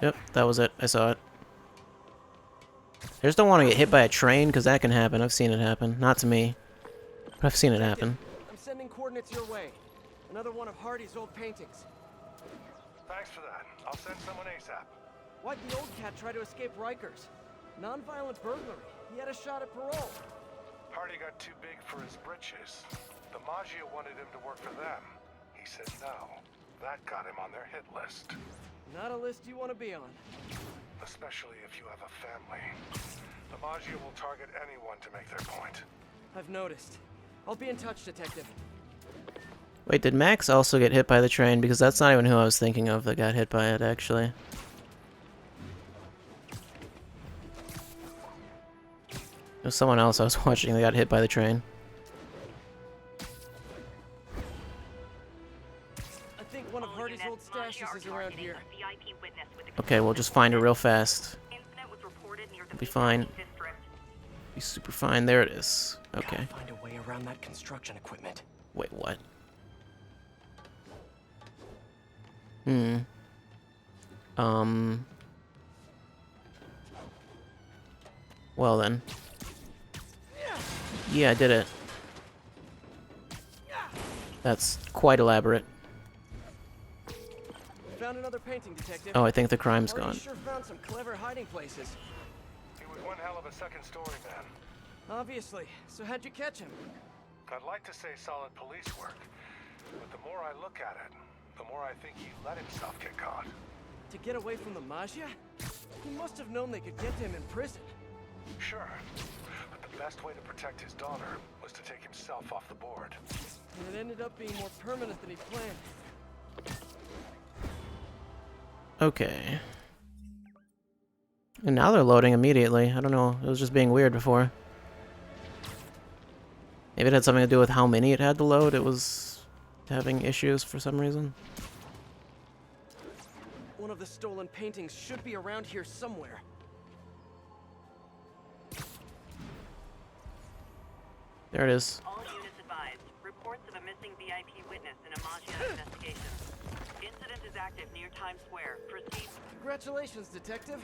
Yep, that was it. I saw it. I just don't want to get hit by a train, because that can happen. I've seen it happen. Not to me, but I've seen it happen. I'm sending coordinates your way. Another one of Hardy's old paintings. Thanks for that. I'll send someone ASAP. Why'd the old cat try to escape Rikers? Non-violent burglary. He had a shot at parole. Hardy got too big for his britches. The Maggia wanted him to work for them. He said no. That got him on their hit list. Not a list you want to be on. Especially if you have a family. The Maggia will target anyone to make their point. I've noticed. I'll be in touch, Detective. Wait, did Max also get hit by the train? Because that's not even who I was thinking of that got hit by it, actually. It was someone else I was watching that got hit by the train. I think one of Hardy's old stashes is around here. Okay, we'll just find her real fast. Be fine. Be super fine. There it is. Okay. Gotta find a way around that construction equipment. Wait, what? Well then. Yeah, I did it. That's quite elaborate. Found another painting, Detective. Oh, I think the crime's Hardy gone. sure found some clever hiding places. He was one hell of a second story man. Obviously. So how'd you catch him? I'd like to say solid police work, but the more I look at it, the more I think he let himself get caught. To get away from the Maggia? He must have known they could get to him in prison. Sure, but the best way to protect his daughter was to take himself off the board. And it ended up being more permanent than he planned. Okay. And now they're loading immediately. I don't know. It was just being weird before. Maybe it had something to do with how many it had to load. It was having issues for some reason. One of the stolen paintings should be around here somewhere. There it is. All units advised. Reports of a missing VIP witness in a Maggia investigation. Incident is active near Times Square. Proceed. Congratulations, Detective.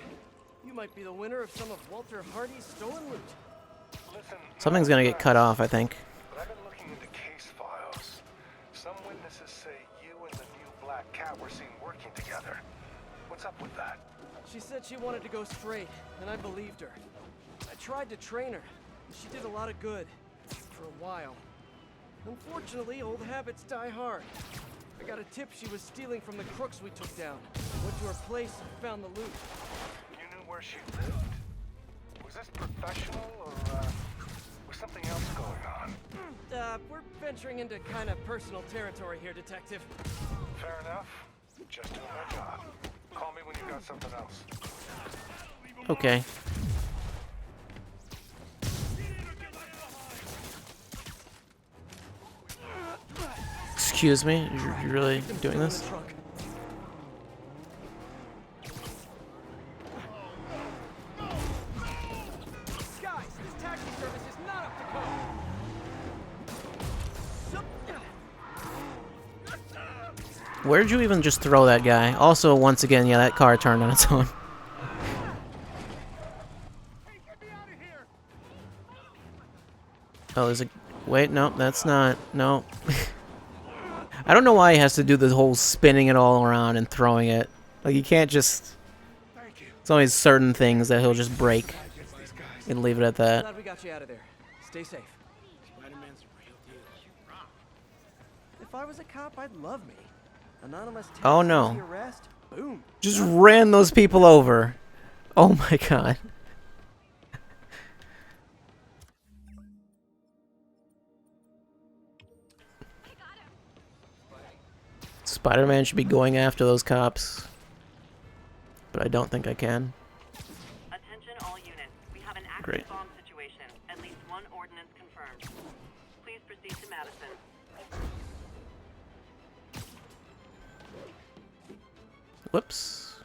You might be the winner of some of Walter Hardy's stolen loot. Listen, Something's gonna get cut off, I think. but I've been looking into case files. Some witnesses say you and the new black cat were seen working together. What's up with that? She said she wanted to go straight, and I believed her. I tried to train her, and she did a lot of good. For a while. Unfortunately, old habits die hard. I got a tip she was stealing from the crooks we took down. Went to her place and found the loot. You knew where she lived? Was this professional, or, was something else going on? We're venturing into kind of personal territory here, Detective. Fair enough. Just doing my job. Call me when you got something else. Okay. Excuse me? You're really doing this? Guys, this taxi service is not up to code. Where'd you even just throw that guy? Also, once again, yeah, that car turned on its own. Oh, there's a... Wait, no, that's not... No. I don't know why he has to do the whole spinning it all around and throwing it. Like, you can't just... It's always certain things that he'll just break and leave it at that. Glad we got you out of there. Stay safe. If I was a cop, I'd love me. Anonymous text, Oh no. easy arrest. Boom. Just ran those people over. Oh my god. Spider-Man should be going after those cops. But I don't think I can. Attention all units. We have an active Great. bomb situation. At least one ordnance confirmed. Please proceed to Madison. Whoops.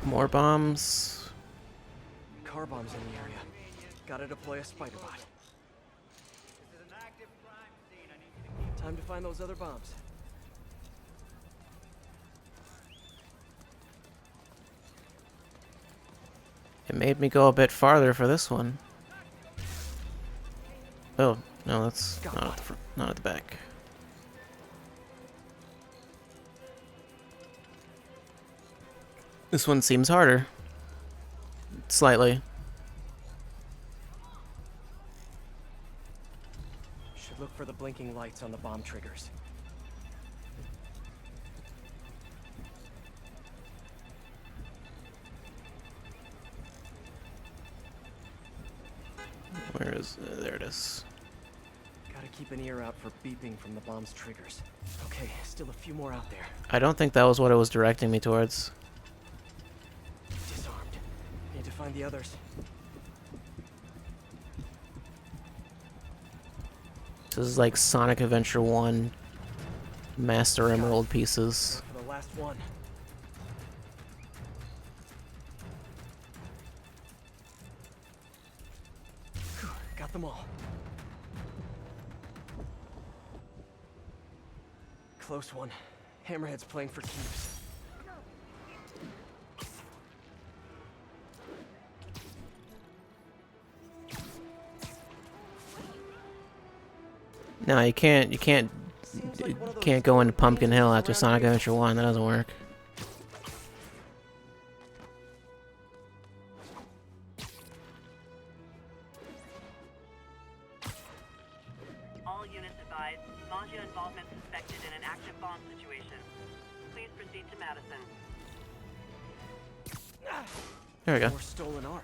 More bombs. Car bombs in the area. Gotta deploy a spider bot. Time to find those other bombs. It made me go a bit farther for this one. Oh, no, that's not at the front, not at the back. This one seems harder. Slightly. Should look for the blinking lights on the bomb triggers. Where is... there it is. Gotta keep an ear out for beeping from the bomb's triggers. Okay, still a few more out there. I don't think that was what it was directing me towards. Disarmed. Need to find the others. This is like Sonic Adventure 1 Master Emerald pieces. For the last one. Whew, got them all. Close one. Hammerhead's playing for keeps. No, you can't go into Pumpkin Hill after Sonic Adventure 1. That doesn't work. All units advised. Maggia involvement suspected in an active bomb situation. Please proceed to Madison. There we go. More stolen art.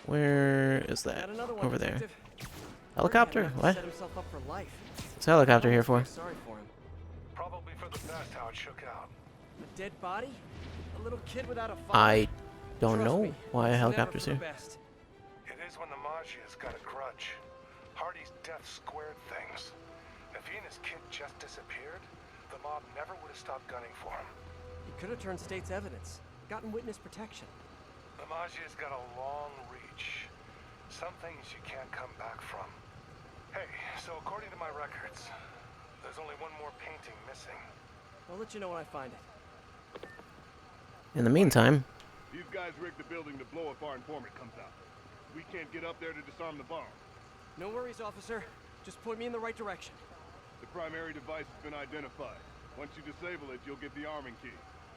Where is that? Got another one, Over there. Detective. Helicopter? What? Set himself up for life. What's the helicopter here for? Sorry for him. Probably for the best how it shook out. A dead body? A little kid without a father? I don't Trust know me, why a it's helicopter's never here. for the best. It is when the Maggia's got a grudge. Hardy's death squared things. If he and his kid just disappeared, the mob never would have stopped gunning for him. He could have turned state's evidence, gotten witness protection. The Maggia's got a long reach. Some things you can't come back from. Hey, so according to my records, there's only one more painting missing. I'll let you know when I find it. In the meantime, These guys rigged the building to blow if our informant comes out. We can't get up there to disarm the bomb. No worries, officer. Just point me in the right direction. The primary device has been identified. Once you disable it, you'll get the arming key.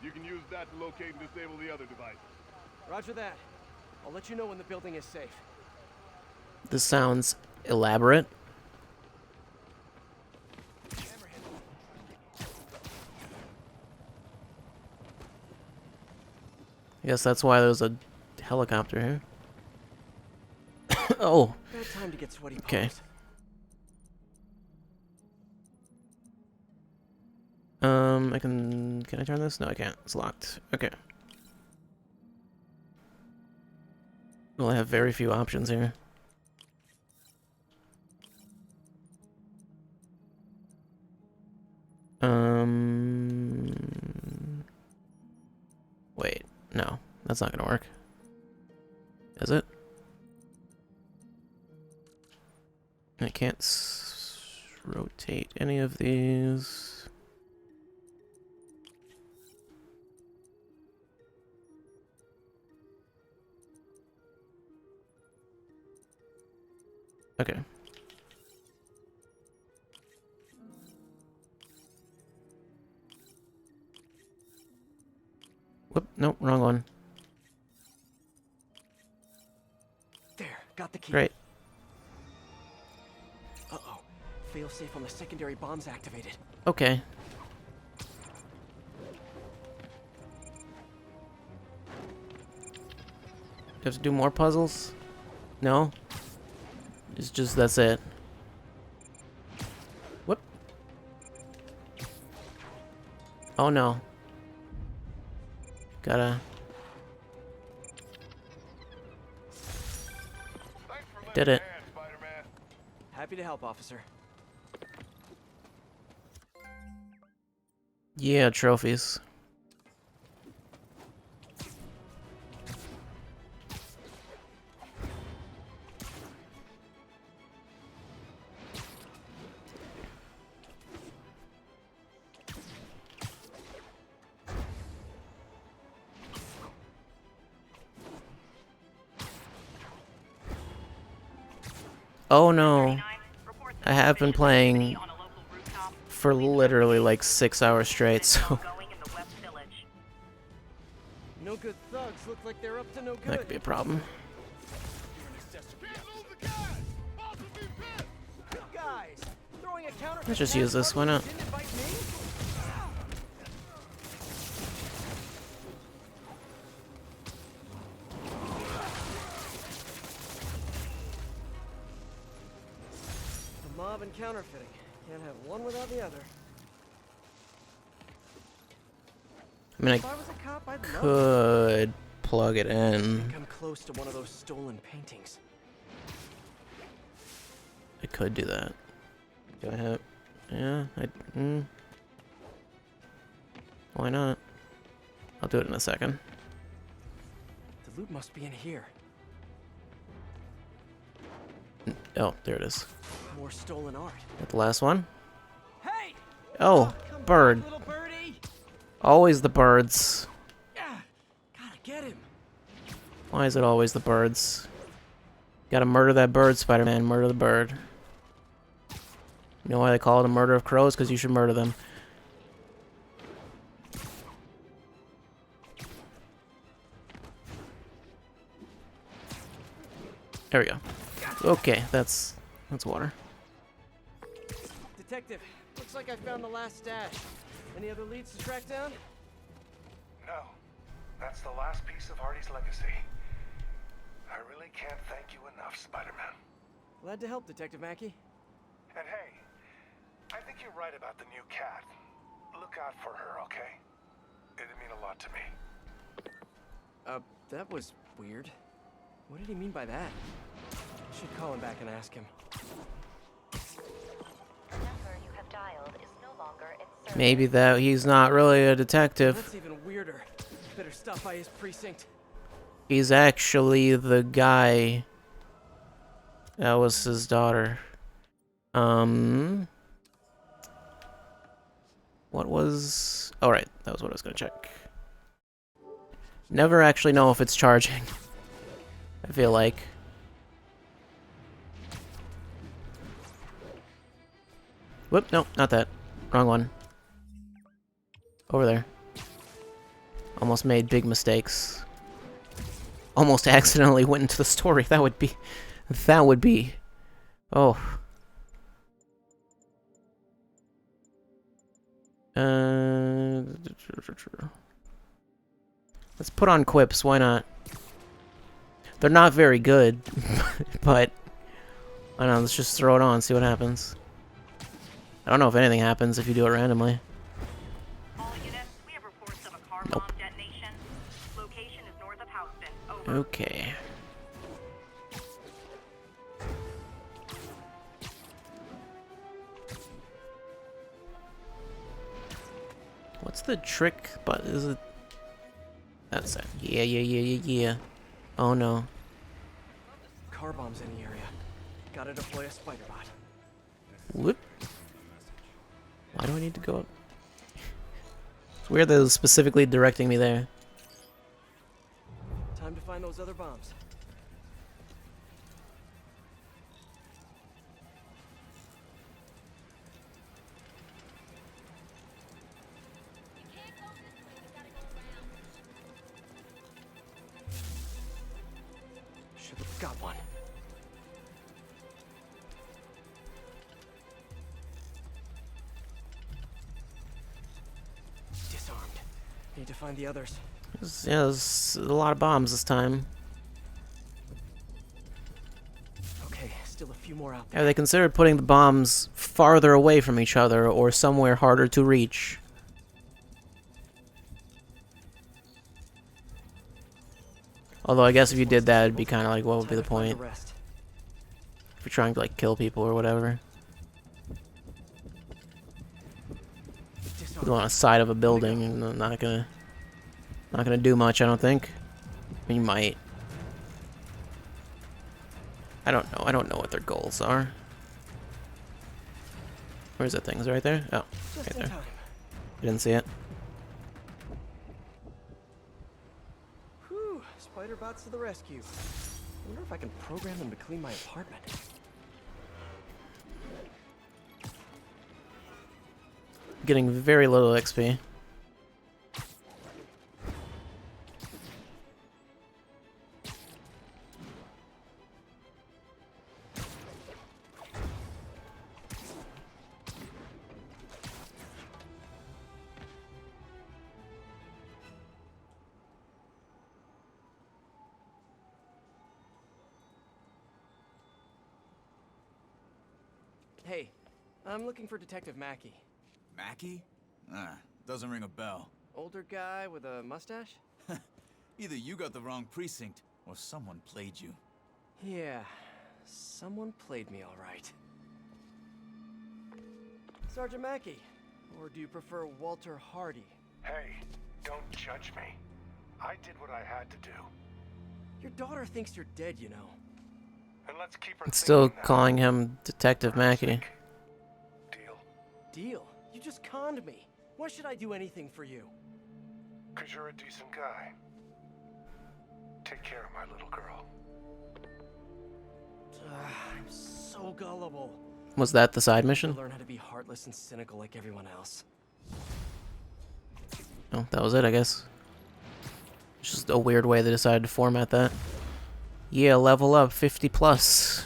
You can use that to locate and disable the other devices. Roger that. I'll let you know when the building is safe. this sounds elaborate. I guess that's why there's a helicopter here. Oh. Bad time to get sweaty palms. Okay. Can I turn this? No, I can't. It's locked. Okay. Well, I have very few options here. Wait. No, that's not gonna work. Is it? I can't rotate any of these. Okay. Whoop, nope, wrong one. Got the key. Great. Uh-oh. Failsafe on the secondary bomb's activated. Okay. Do I have to do more puzzles? No? It's just, that's it. Whoop. Oh no. Gotta... Did it. Happy to help, officer. Yeah, trophies. Oh no. I have been playing for literally like 6 hours straight, so No good thugs look like they're up to no good. that could be a problem. Good guys. Throwing a counter. Let's just use this, why not? Didn't invite me? The mob and counterfeiting. Can't have one without the other. I mean, If I was a cop, I'd love could plug it in. come close to one of those stolen paintings. I could do that. Do I have... Yeah, why not? I'll do it in a second. The loot must be in here. Oh, there it is. More stolen art. Got the last one. Hey! Oh, Come bird. back, little birdie! Always the birds. Yeah, gotta get him. Why is it always the birds? Gotta murder that bird, Spider-Man. Murder the bird. You know why they call it a murder of crows? Because you should murder them. There we go. Okay, that's water. Detective, looks like I found the last stash. Any other leads to track down? No. That's the last piece of Hardy's legacy. I really can't thank you enough, Spider-Man. Glad to help, Detective Mackey. And hey, I think you're right about the new cat. Look out for her, okay? It'd mean a lot to me. That was weird. What did he mean by that? I should call him back and ask him. The number you have dialed is no longer in service. Maybe that he's not really a detective. That's even weirder. Better stop by his precinct. He's actually the guy. That was his daughter. What was... Oh, right. That was what I was gonna check. Never actually know if it's charging. I feel like. Whoop, no, not that. Wrong one. Over there. Almost made big mistakes. Almost accidentally went into the story. That would be... Oh. Let's put on quips, why not? They're not very good, but... I don't know, let's just throw it on, see what happens. I don't know if anything happens if you do it randomly. All units, we have reports of a car Nope. bomb detonation. Location is north of Houston. Over. Okay. What's the trick? But is it? That's it. Yeah. Oh no. Car bombs in the area. Gotta deploy a spider bot. Whoop. Why do I need to go up? It's weird that it was specifically directing me there. Time to find those other bombs. Should've got one. Need to find the others. Yeah, there's a lot of bombs this time. Okay, still a few more out there. Have they considered putting the bombs farther away from each other or somewhere harder to reach? Although I guess if you did that, it'd be kind of like, what would be the point? If you're trying to like kill people or whatever. You on a side of a building, and I'm not gonna do much, I don't think. I mean, you might. I don't know. I don't know what their goals are. Where's that thing? Is it right there? Oh, right there. I didn't see it. Whew, spider bots to the rescue. I wonder if I can program them to clean my apartment. Getting very little XP. Hey, I'm looking for Detective Mackey. Mackey? Doesn't ring a bell. Older guy with a mustache? Either you got the wrong precinct, or someone played you. Yeah, someone played me all right. Sergeant Mackey, or do you prefer Walter Hardy? Hey, don't judge me. I did what I had to do. Your daughter thinks you're dead, you know. And let's keep her It's still thinking that. calling him Detective Mackey. Deal? Deal? You just conned me. Why should I do anything for you? 'Cause you're a decent guy. Take care of my little girl. I'm so gullible. Was that the side I'll mission? learn how to be heartless and cynical like everyone else. Oh, that was it, I guess. It's just a weird way they decided to format that. Yeah, level up 50 plus.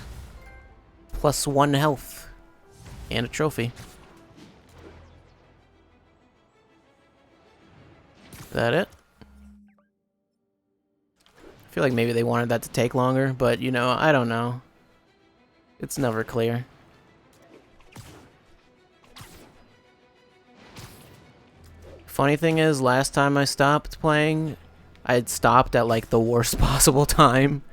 Plus 1 health. And a trophy. Is that it? I feel like maybe they wanted that to take longer, but you know, I don't know. It's never clear. Funny thing is, last time I stopped playing, I had stopped at like the worst possible time.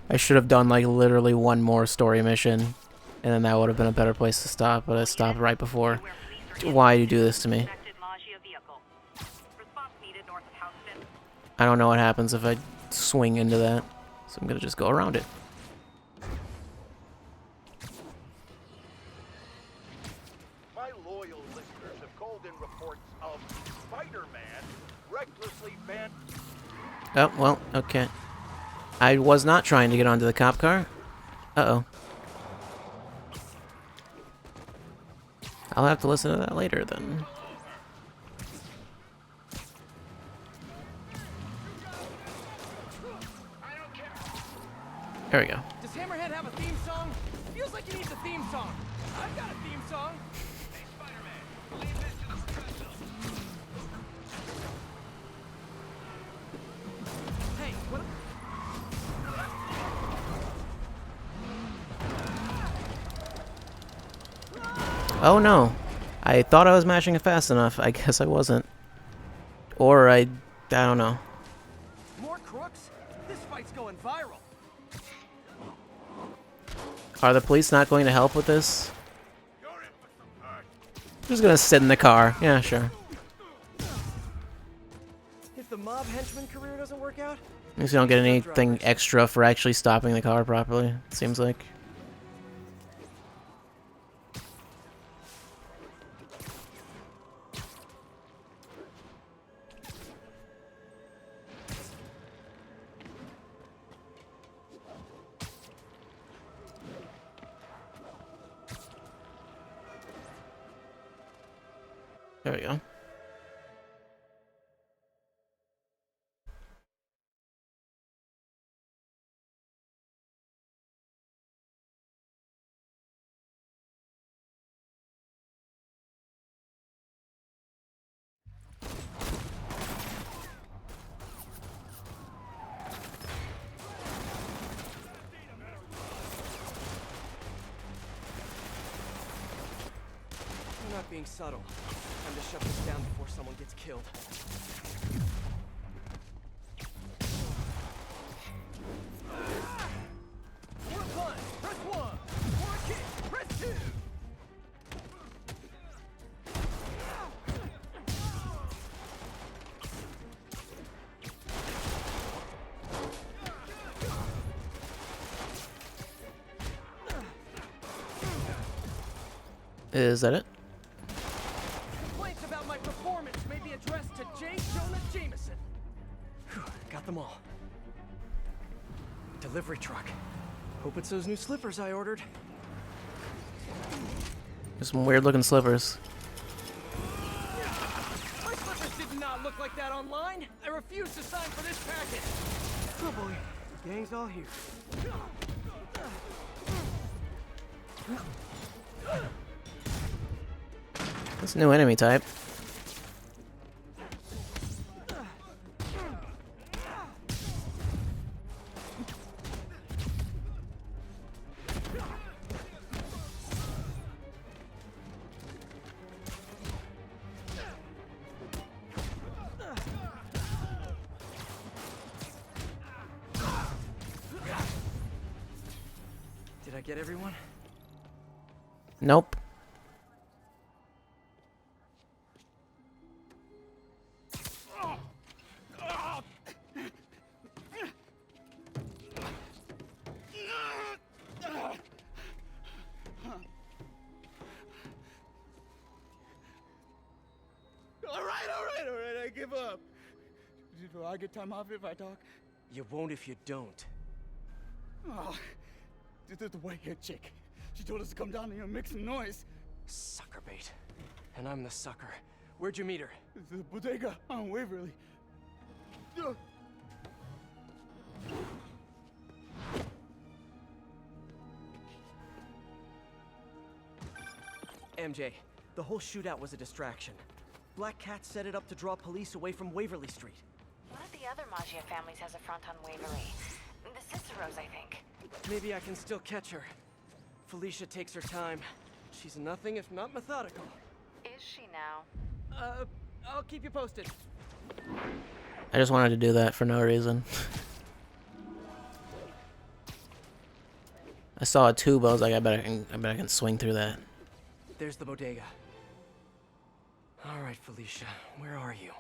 I should have done like literally one more story mission, and then that would have been a better place to stop, but I stopped right before. Why do you do this to me? I don't know what happens if I swing into that, so I'm gonna just go around it. My loyal listeners have called in reports of Spider-Man recklessly banned. Oh, well, okay. I was not trying to get onto the cop car. Uh-oh. I'll have to listen to that later, then. There we go. Does Hammerhead have a theme song? Feels like he needs a theme song. I've got a theme song. Hey, Spider-Man, leave this to the professionals. Hey, what? Oh no. I thought I was mashing it fast enough. I guess I wasn't. Or I don't know. More crooks? This fight's going viral. Are the police not going to help with this? Just gonna sit in the car. Yeah, sure. If the mob henchman career doesn't work out, At least you don't get anything extra for actually stopping the car properly, it seems like. There we go. being subtle. Time to shut this down before someone gets killed. For a punch, press 1. For a kick, press 2. Is that it? Complaints about my performance may be addressed to J. Jonah Jameson. Whew, got them all. Delivery truck. Hope it's those new slippers I ordered. There's some weird looking slippers. My slippers did not look like that online. I refuse to sign for this package. Oh boy, the gang's all here. That's a new enemy type. Did I get everyone? Nope. All right, I give up. Do I get time off if I talk? You won't if you don't. Oh, the white-haired chick. She told us to come down here and make some noise. Sucker bait. And I'm the sucker. Where'd you meet her? The bodega on Waverly. MJ, the whole shootout was a distraction. Black Cat set it up to draw police away from Waverly Street. One of the other Maggia families has a front on Waverly. The Ciceros, I think. Maybe I can still catch her. Felicia takes her time. She's nothing if not methodical. Is she now? I'll keep you posted. I just wanted to do that for no reason. I saw a tube. I was like, I bet I can swing through that. There's the bodega. All right, Felicia, where are you?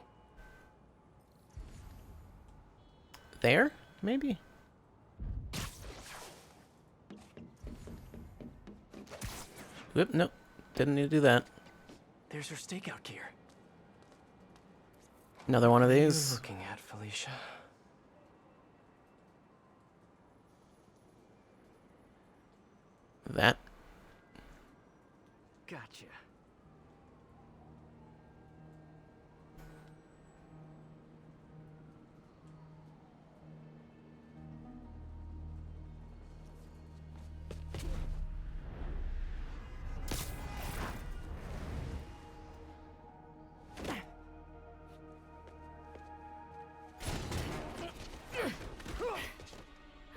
There? Maybe? Whoop, nope. Didn't need to do that. There's her stakeout gear. Another one of What are you these. looking at, Felicia? That. Gotcha.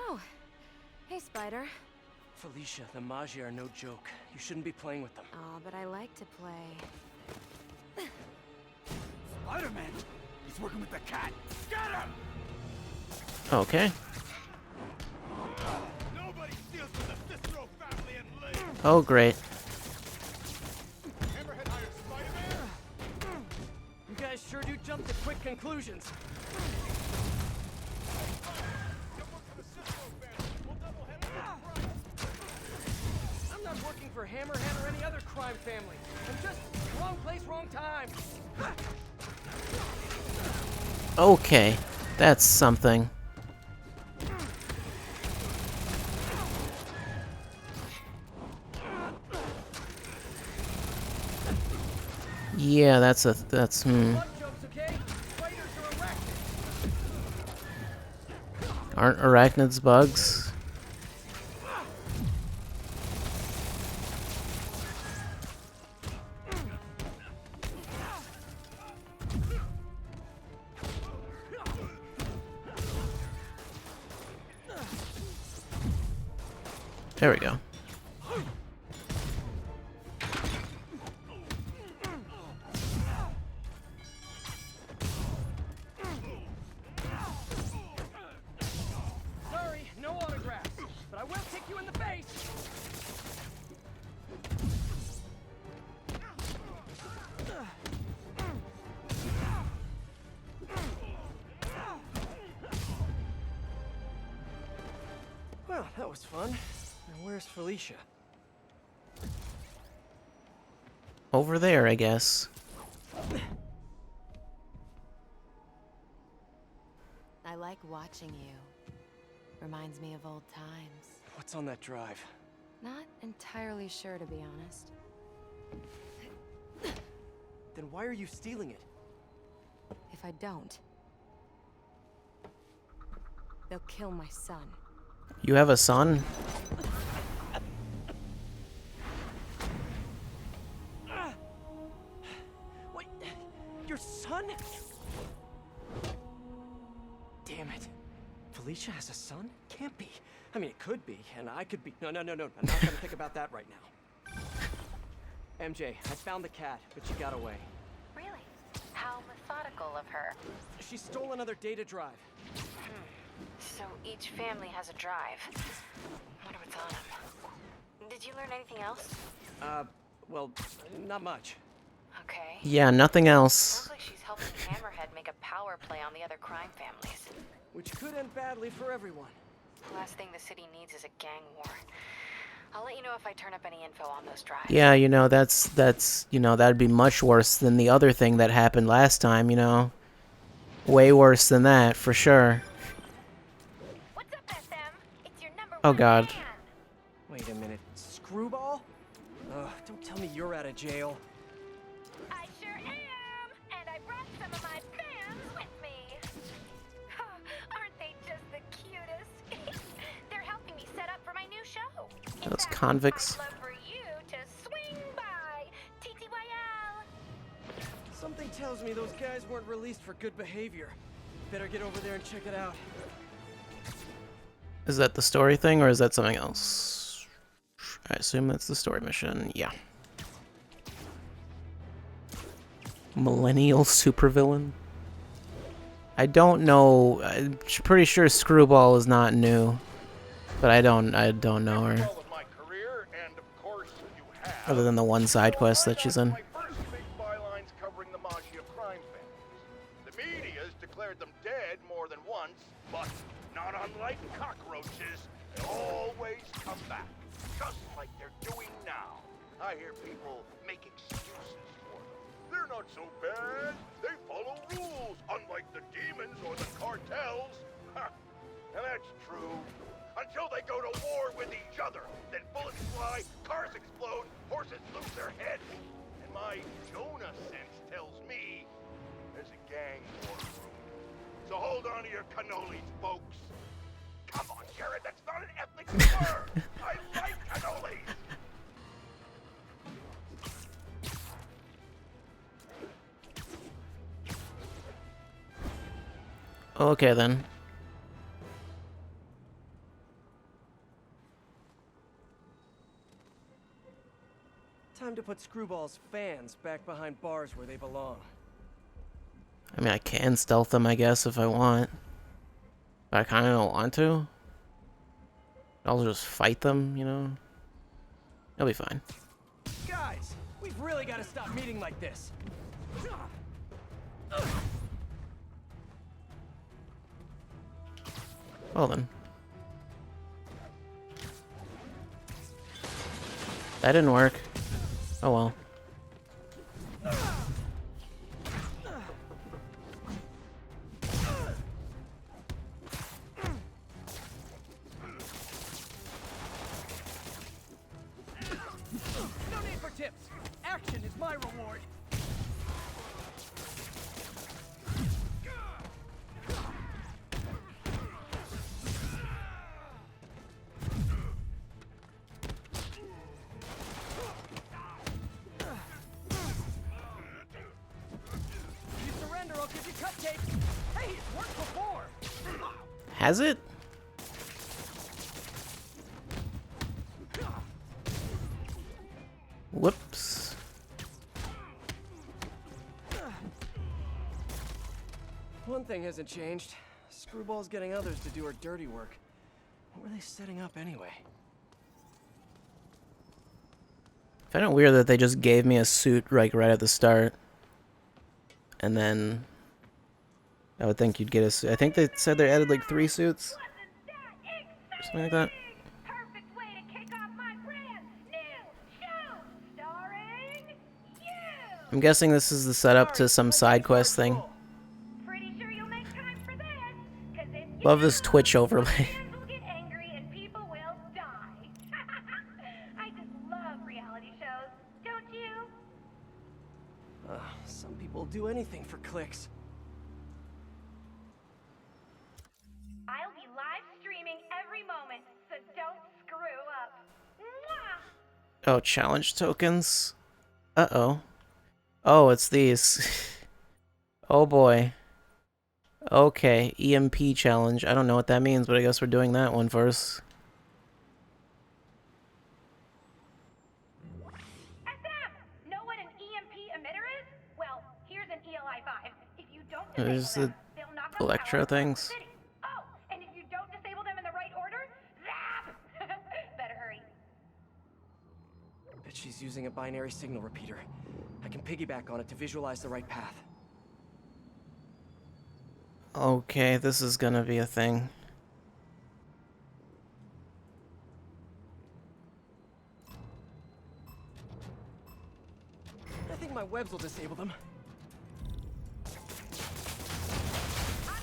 Oh, hey, Spider. Felicia, the Maggia are no joke. You shouldn't be playing with them. Oh, but I like to play. Spider-Man! He's working with the cat! Get him! Okay. Nobody steals from the Cicero family and lives! Oh, great. Hammerhead hired Spider-Man? You guys sure do jump to quick conclusions. I'm not working for Hammerhead or any other crime family. I'm just wrong place, wrong time. Okay. That's something. Yeah, that's Blood jokes, okay? Spiders are arachnids. Aren't arachnids bugs? There we go. Oh, that was fun. And where's Felicia? Over there, I guess. I like watching you. Reminds me of old times. What's on that drive? Not entirely sure, to be honest. Then why are you stealing it? If I don't, they'll kill my son. You have a son? What? Your son? Damn it. Felicia has a son? Can't be. I mean, it could be, and I could be. No. I'm not gonna think about that right now. MJ, I found the cat, but she got away. Really? How methodical of her. She stole another data drive. So each family has a drive. Wonder what's on them. Did you learn anything else? Well, not much. Okay. Yeah, nothing else. Sounds like she's helping Hammerhead make a power play on the other crime families. Which could end badly for everyone. The last thing the city needs is a gang war. I'll let you know if I turn up any info on those drives. Yeah, you know, that's you know, that'd be much worse than the other thing that happened last time, you know. Way worse than that, for sure. What's up, SM? It's your number Oh one god. fan. Wait a minute. Screwball? Ugh, don't tell me you're out of jail. I sure am! And I brought some of my fans with me. Aren't they just the cutest? They're helping me set up for my new show. In Those fact, convicts. I'd love for you to swing by. TTYL. Something tells me those guys weren't released for good behavior. Better get over there and check it out. Is that the story thing, or is that something else? I assume that's the story mission. Yeah. Millennial supervillain? I don't know. I'm pretty sure Screwball is not new. But I don't know her. All of my career, and of course you have. Other than the one side quest that she's in. My first big bylines covering the Maggia crime families. The media's declared them dead more than once, but not unlike cockroaches, they always come back, just like they're doing now. I hear people make excuses for them. They're not so bad. They follow rules, unlike the demons or the cartels. And that's true. Until they go to war with each other. Then bullets fly, cars explode, horses lose their heads. And my Jonah sense tells me there's a gang war brewing. So hold on to your cannolis, folks. Come on, Jared, that's not an ethnic slur. I like cannolis. Okay then. Time to put Screwball's fans back behind bars where they belong. I mean, I can stealth them, I guess, if I want. But I kind of don't want to. I'll just fight them, you know? It'll be fine. Guys, we've really got to stop meeting like this. Well then. That didn't work. Oh well. No need for tips. Action is my reward. You surrender, I'll give you cupcakes. Hey, it's worked before. Has it? Whoops. One thing hasn't changed. Screwball's getting others to do her dirty work. What were they setting up anyway? I find it weird that they just gave me a suit like right at the start. And then I would think you'd get a suit. I think they said they added like 3 suits. Something like that. I'm guessing this is the setup to some side quest thing. Pretty sure you'll make time for this, 'cause if you Love this Twitch overlay. fans will get angry and people will die. I just love reality shows, don't you? Some people do anything for clicks. I'll be live streaming every moment, so don't screw up. Mwah! Oh, challenge tokens? Uh-oh. Oh, it's these. Oh boy. Okay, EMP challenge. I don't know what that means, but I guess we're doing that one first. SM! Know what an EMP emitter is? Well, here's an ELI-5. If you don't There's disable the them, they'll knock off Electro power across the things. city. Oh, and if you don't disable them in the right order, zap! Better hurry. Bet she's using a binary signal repeater. I can piggyback on it to visualize the right path. Okay, this is gonna be a thing. I think my webs will disable them. I'm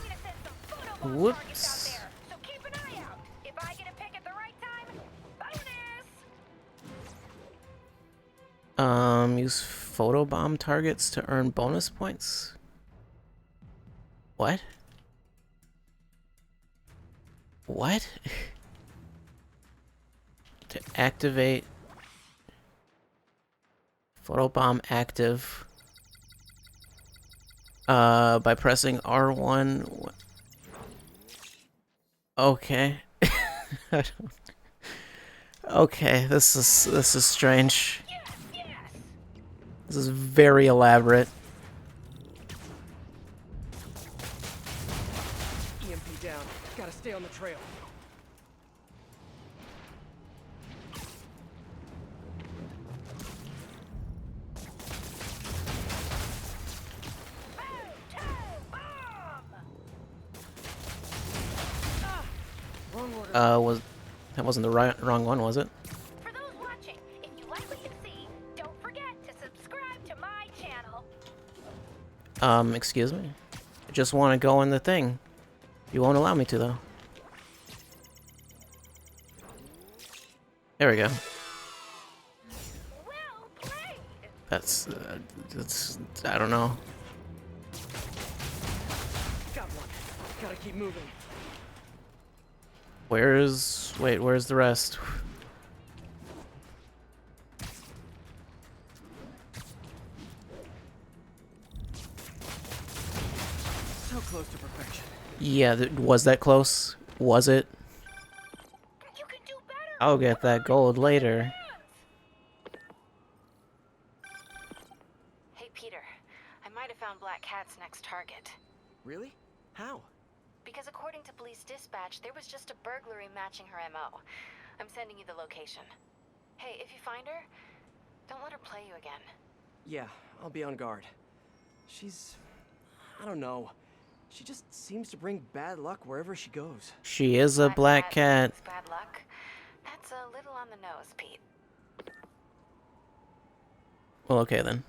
gonna send some photobomb targets out there, so keep an eye out. If I get a pick at the right time, bonus! Use photobomb targets to earn bonus points? What? What? To activate photobomb active by pressing R1. Okay. I don't... Okay, this is strange. This is very elaborate. EMP down. Gotta stay on the trail. That wasn't the wrong one, was it? For those watching, if you like what you see, don't forget to subscribe to my channel. Excuse me? I just want to go in the thing. You won't allow me to, though. There we go. Well played. That's I don't know. Got one. Gotta keep moving. Where's the rest? So close to perfection. Yeah, was that close? Was it? You can do better. I'll get that gold later. Hey, Peter. I might have found Black Cat's next target. Really? How? Because according to police dispatch, there was just a burglary matching her MO. I'm sending you the location. Hey, if you find her, don't let her play you again. Yeah, I'll be on guard. She's... I don't know. She just seems to bring bad luck wherever she goes. She is a black cat. Bad luck? That's a little on the nose, Pete. Well, okay then.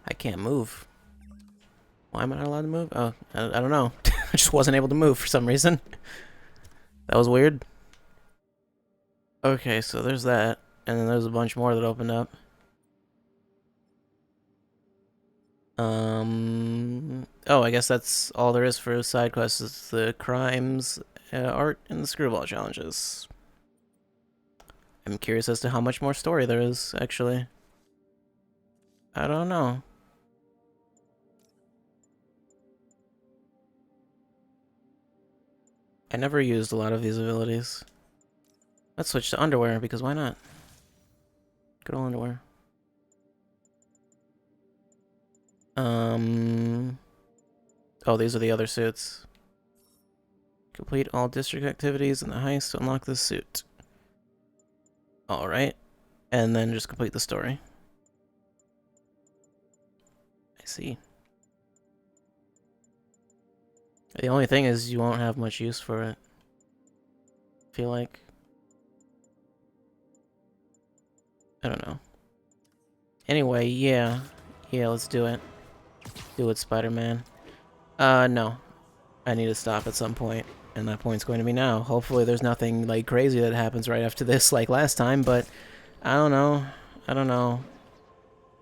I can't move. Why am I not allowed to move? Oh, I don't know. I just wasn't able to move for some reason. That was weird. Okay, so there's that. And then there's a bunch more that opened up. Oh, I guess that's all there is for side quests. Is the crimes, art, and the screwball challenges. I'm curious as to how much more story there is, actually. I don't know. I never used a lot of these abilities. Let's switch to underwear, because why not? Good old underwear. Oh, these are the other suits. Complete all district activities in the heist to unlock this suit. Alright. And then just complete the story. I see. The only thing is you won't have much use for it. I feel like. I don't know. Anyway, yeah. Yeah, let's do it. Do it, Spider-Man. No. I need to stop at some point, and that point's going to be now. Hopefully there's nothing, like, crazy that happens right after this like last time, but I don't know. I don't know.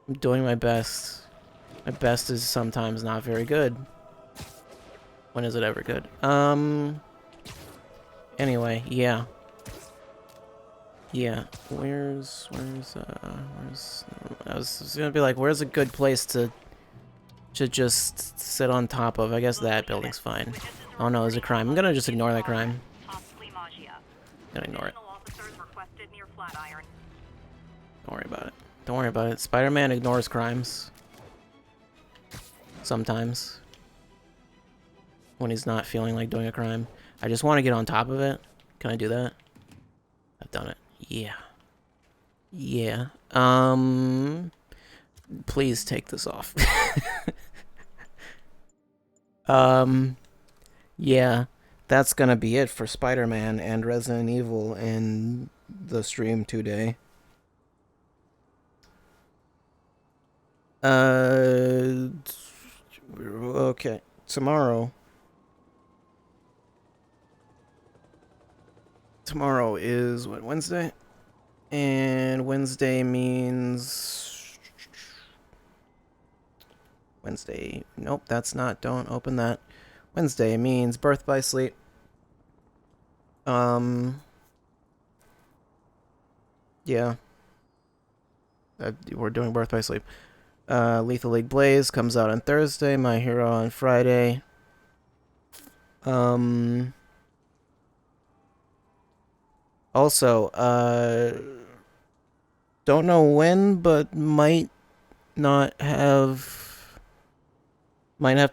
I'm doing my best. My best is sometimes not very good. When is it ever good? Anyway, yeah. Yeah. Where's... I was gonna be like, where's a good place to just sit on top of? I guess that building's fine. Oh no, there's a crime. I'm gonna just ignore that crime. I'm gonna ignore it. Don't worry about it. Don't worry about it. Spider-Man ignores crimes. Sometimes. When he's not feeling like doing a crime. I just want to get on top of it. Can I do that? I've done it. Yeah. Yeah. Please take this off. Yeah. That's gonna be it for Spider-Man and Resident Evil in the stream today. Okay. Tomorrow is, what, Wednesday? And Wednesday means... Wednesday... Nope, that's not... Don't open that. Wednesday means Birth by Sleep. Yeah. We're doing Birth by Sleep. Lethal League Blaze comes out on Thursday. My Hero on Friday. Also, don't know when, but might have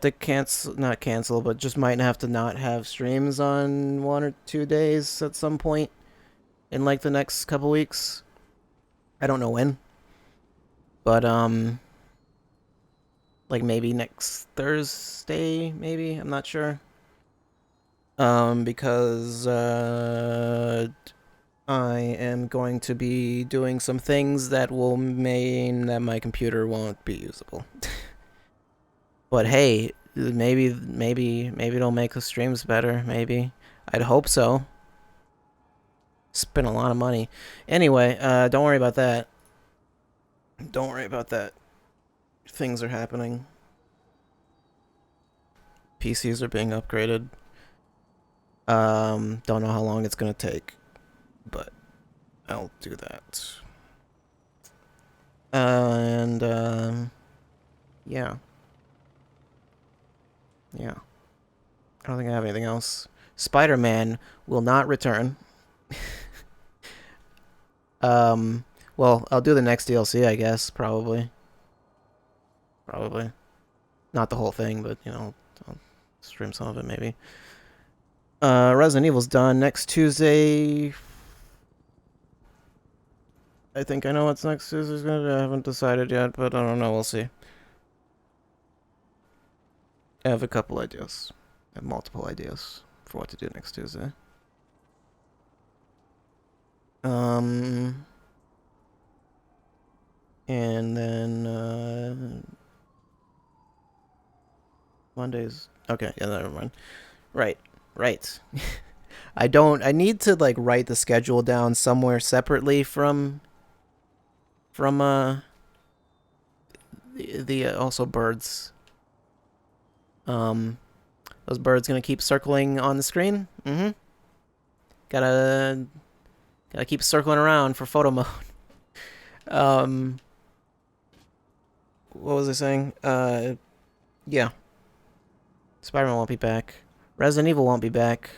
to cancel, not cancel, but just might have to not have streams on 1 or 2 days at some point in like the next couple weeks. I don't know when, but like maybe next Thursday, maybe, I'm not sure. Because I am going to be doing some things that will mean that my computer won't be usable. But hey, maybe it'll make the streams better, maybe. I'd hope so. Spent a lot of money. Anyway, don't worry about that. Don't worry about that. Things are happening. PCs are being upgraded. Don't know how long it's gonna take, but I'll do that. Yeah. Yeah. I don't think I have anything else. Spider-Man will not return. Well, I'll do the next DLC, I guess, probably. Probably. Not the whole thing, but, you know, I'll stream some of it, maybe. Resident Evil's done. Next Tuesday... I think I know what's next Tuesday's gonna do. I haven't decided yet, but I don't know. We'll see. I have a couple ideas. I have multiple ideas for what to do next Tuesday. And then, Mondays. Okay, yeah, never mind. Right. I need to, like, write the schedule down somewhere separately from the also birds. Those birds gonna keep circling on the screen. Gotta keep circling around for photo mode. What was I saying? Yeah. Spider-Man won't be back. Resident Evil won't be back.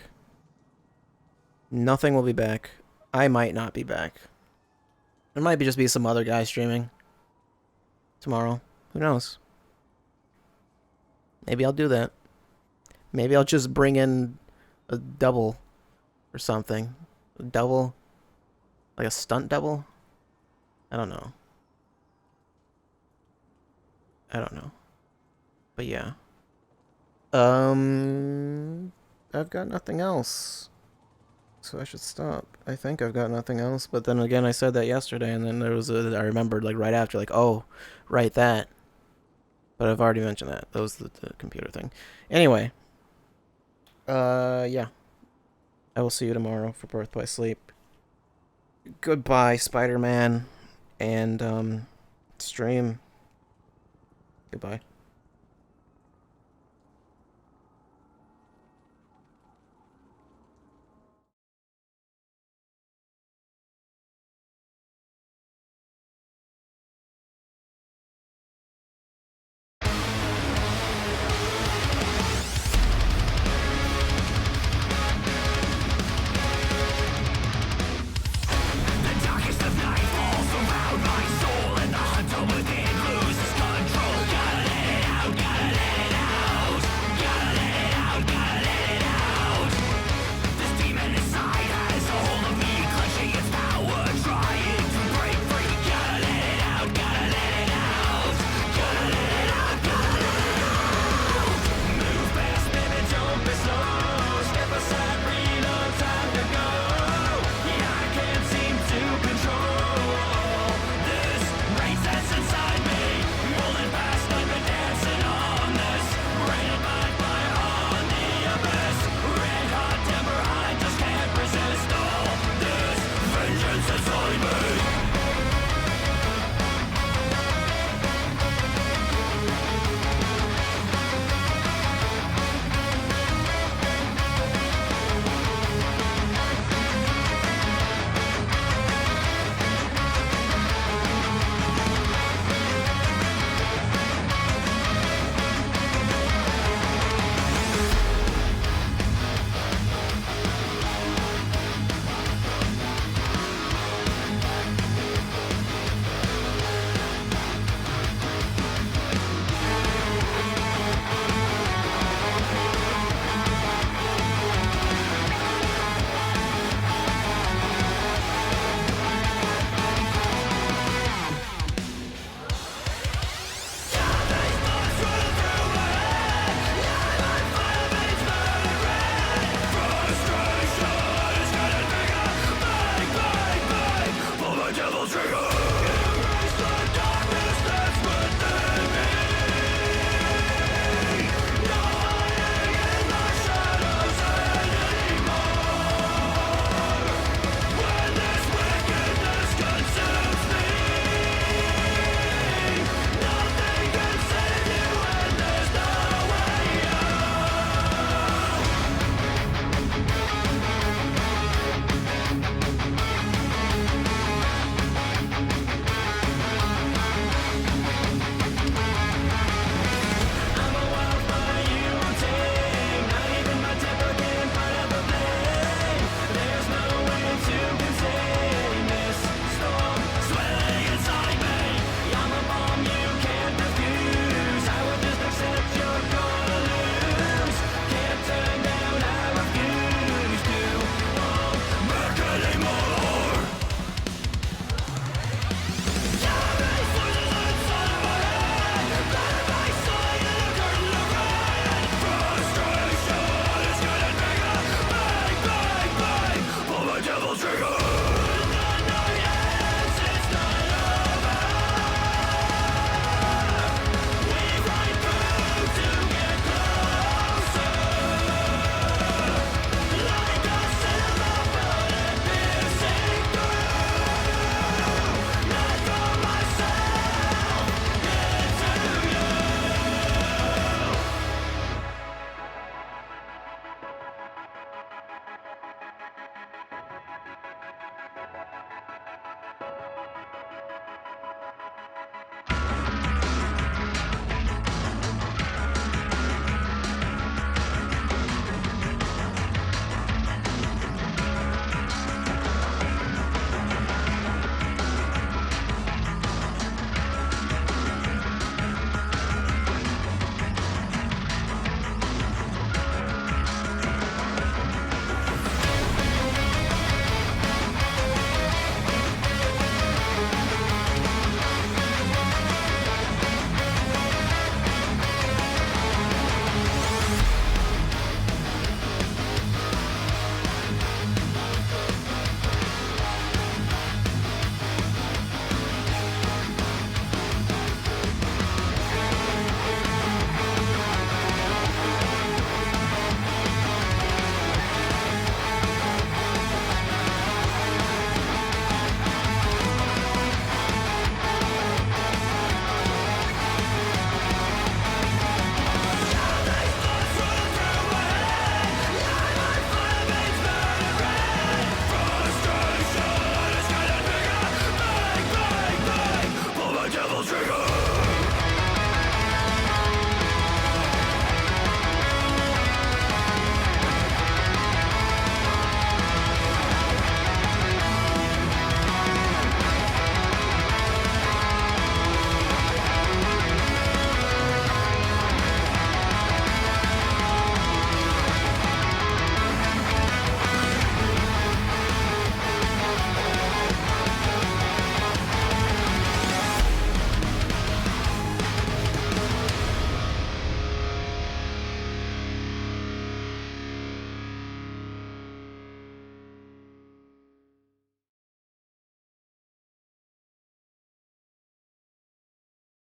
Nothing will be back. I might not be back. There might just be some other guy streaming tomorrow. Who knows? Maybe I'll do that. Maybe I'll just bring in a double or something. A double? Like a stunt double? I don't know. But yeah. I've got nothing else. So I should stop. I think I've got nothing else. But then again, I said that yesterday, and then there was I remembered like right after, like, oh, right, that. But I've already mentioned that. That was the computer thing. Anyway. Yeah. I will see you tomorrow for Birth by Sleep. Goodbye, Spider-Man. And, stream. Goodbye.